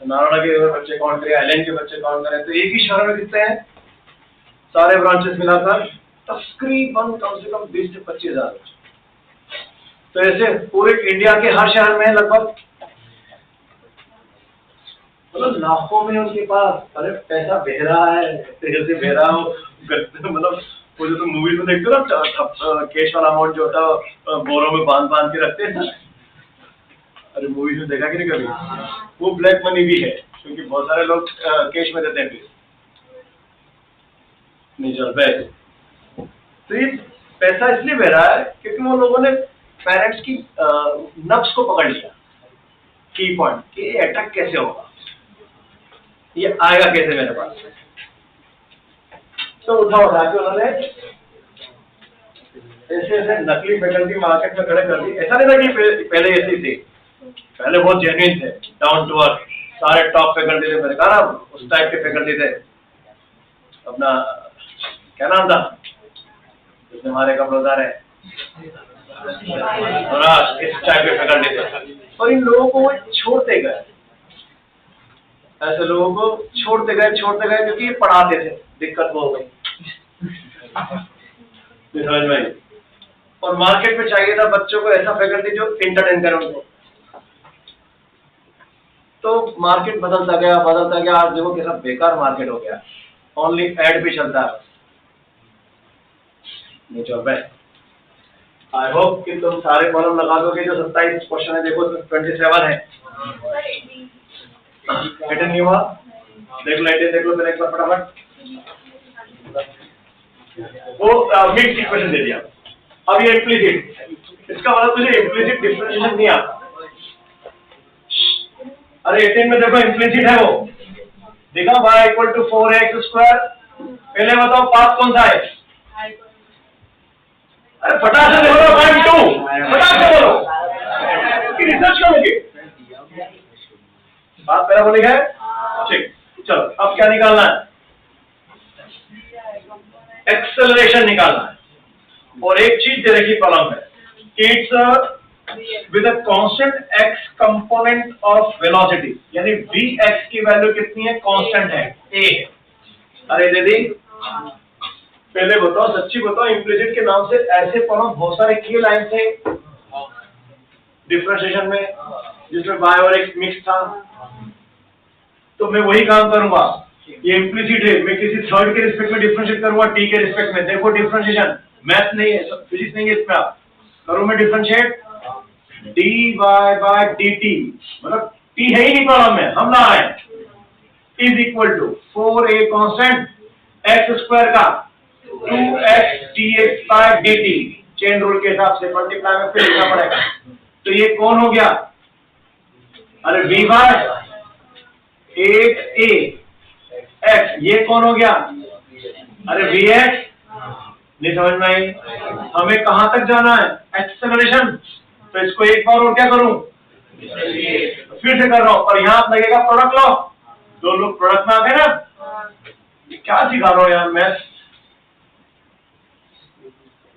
नारायण के बच्चे काउंट करें, आइलैंड के बच्चे काउंट करें, तो एक ही शहर में कितने हैं सारे ब्रांचेस मिलाकर, तकरीबन कम से कम 20 से 25 हजार। तो ऐसे पूरे इंडिया के हर शहर में लगभग, मतलब लाखों में उनके पास, अरे पैसा बह रहा है, पैसे बह रहा हो, मतलब वो जो तुम मूवीज में देखते हो ना, कैश वाला अमाउंट जो होता है बोरों में बांध के रखते हैं ना, अरे मूवीज में देखा कि नहीं कभी, वो ब्लैक मनी भी है क्योंकि बहुत सारे लोग कैश में देते हैं फिर नहीं चल बैग। तो ये पैसा इसलिए बह रहा है क्योंकि वो लोगों ने पेरेंट्स की नब्ज को पकड़ लिया, की पॉइंट कि अटैक कैसे होगा। ये आएगा कैसे मेरे पास? तो उठा के उन्होंने ऐसे ऐसे नकली फैकल्टी मार्केट में खड़े कर दी। ऐसा नहीं था कि पहले ऐसी थी, पहले बहुत जेन्युइन थे, डाउन टू अर्थ, सारे टॉप फैकल्टी थे। मैंने कहा ना उस टाइप के फैकल्टी थे। अपना क्या नाम था जिसने हमारे कपड़ेदार है, इस टाइप के फैकल्टी थे। और इन लोगों को वो छोड़ते गए, ऐसे लोगों को छोड़ते गए क्योंकि ये पढ़ाते थे। दिक्कत वो हो गई समझ में आई। और मार्केट में चाहिए था बच्चों को ऐसा फैकल्टी जो एंटरटेन करे उनको। तो मार्केट बदलता गया। आज देखो कैसा बेकार मार्केट हो गया, ओनली एड भी चलता है। आई होप कि तुम सारे कॉलम लगा दोगे। जो 27 क्वेश्चन है देखो 27 है। 18 नहीं हुआ, देख लो मेरे एक बार फटाफट। वो मिक्स इक्वेशन दे दिया। अब ये इम्प्लीसिट, इसका मतलब मुझे इम्प्लीसिट डिफरेंशिएशन नहीं आता। अरे 18 में देखो इम्प्लीसिट है वो, देखा y = 4x²। पहले बताओ पास कौन सा है? अरे फटाक से बोलो 1, 2, फटाक से बोलो कि रिसर्च करोगे। बात पहला बोली है ठीक। चलो अब क्या निकालना है? एक्सेलरेशन निकालना है। और एक चीज दे रखी कॉलम में, it's with a constant x component of velocity, यानी vx की वैल्यू कितनी है? कांस्टेंट है, a है। अरे दीदी पहले बताओ, सच्ची बताओ, इम्प्लीसिट के नाम से ऐसे कॉलम बहुत सारे किए लाइन थे डिफरेंशिएशन में, जिसमें y और x मिक्स था। तो मैं वही काम करूंगा। ये इम्प्लीसिट है, मैं किसी थर्ड के रिस्पेक्ट में डिफरेंशिएट करूंगा, t के रिस्पेक्ट में। देखो डिफरेंशिएशन मैथ नहीं है, फिजिक्स नहीं है, इसमें आप करो मैं डिफरेंशिएट dy/dt, मतलब t है ही नहीं कॉलम में, हम ना आए, is equal to 4a constant x² का 2x dx/dt, चेन रूल के हिसाब से मल्टीप्लाई में फिर लिखना पड़ेगा। तो ये कौन हो गया? अरे v/8a x, ये कौन हो गया? अरे vx। नहीं समझ में आई? हमें कहां तक जाना है? एक्सेलरेशन। तो इसको एक बार और क्या करूं? फिर से कर रहा हूं। और यहां लगेगा प्रोडक्ट लॉ। दो लोग प्रोडक्ट में आ गए ना। क्या सिखा रहा हूं यार मैं?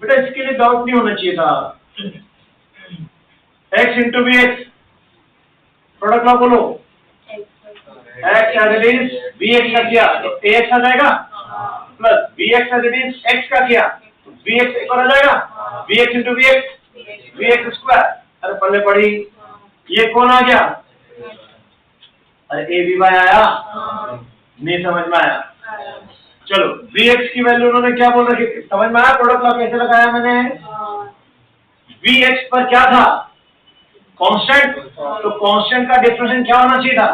बेटा इसके लिए डाउट नहीं होना चाहिए था। x × vx, प्रोडक्ट लॉ बोलो। x as it is vx का किया तो ax आ जाएगा, plus vx as it is x का किया तो vx एक और आ जाएगा, vx × vx² अरे पल्ले पड़ी, ये कौन आ गया? अरे a by आया, नहीं समझ में आया? चलो vx की वैल्यू उन्होंने क्या बोल रखी? समझ में आया प्रोडक्ट लॉ कैसे लगाया मैंने? vx पर क्या था? कांस्टेंट। तो कांस्टेंट का डिफरेंशिएशन क्या होना चाहिए था?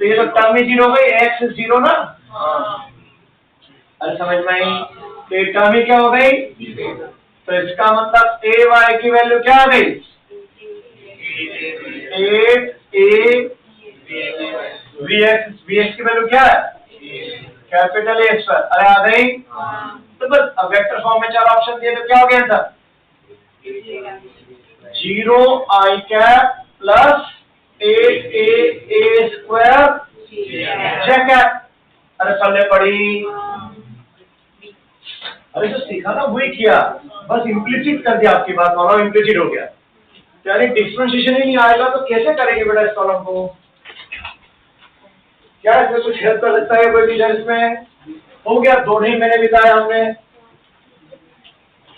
तो ये तो टर्म ही 0 हो गई, x 0 ना। अरे समझ में आई? तो ये टर्म ही क्या हो गई? तो इसका मतलब ay की वैल्यू क्या आ गई? 8a vx की वैल्यू क्या है? Capital A²। अरे आ गई? तो बस अब वेक्टर फॉर्म में चार ऑप्शन दिए तो क्या हो गया answer? 0i cap plus 8a² check है। अरे पल्ले पड़ी। अरे जो सीखा ना वही किया, बस इम्प्लीसिट कर दिया। आपकी बात मानो इम्प्लीसिट हो गया, यानी डिफरेंशिएशन ही नहीं आएगा तो कैसे करेंगे बेटा इस कॉलम को? क्या इसमें कुछ हेल्प कर सकता है कोई टीचर? इसमें हो गया 2 महीने बिताया हमने।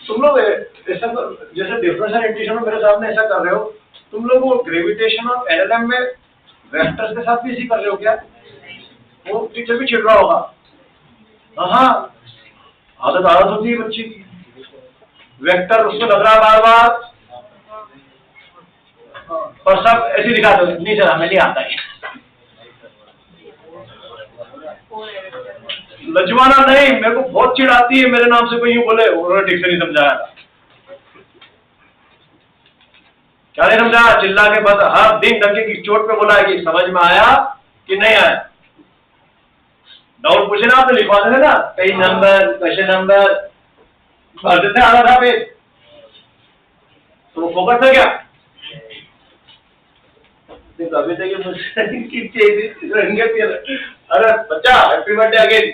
तुम लोग ऐसा जैसे डिफरेंशियल इंटीग्रेशन में मेरे सामने ऐसा कर रहे हो, तुम लोग वो ग्रेविटेशन और एलएलएम में वेक्टर्स के साथ भी इसी कर रहे हो क्या? वो टीचर भी चिढ़ रहा होगा। हाँ आदत होती है बच्चे की, वेक्टर उसको लग रहा बार बार, और सब ऐसे दिखा दो, नहीं सर हमें नहीं आता है। लजवाना नहीं, मेरे को बहुत चिढ़ आती है मेरे नाम से कोई यूं बोले उन्होंने ठीक से नहीं समझाया। क्या नहीं समझा? चिल्ला के बस हर दिन डंके की चोट पे बोला है कि समझ में आया कि नहीं आया? डाउट पूछे ना आपने, लिखवा देना ना, कई नंबर, क्वेश्चन नंबर भर देते आधा था पेज, तो वो फोकस हो गया। अभी तक ये मुझसे अरे बच्चा हैप्पी बर्थडे अगेन।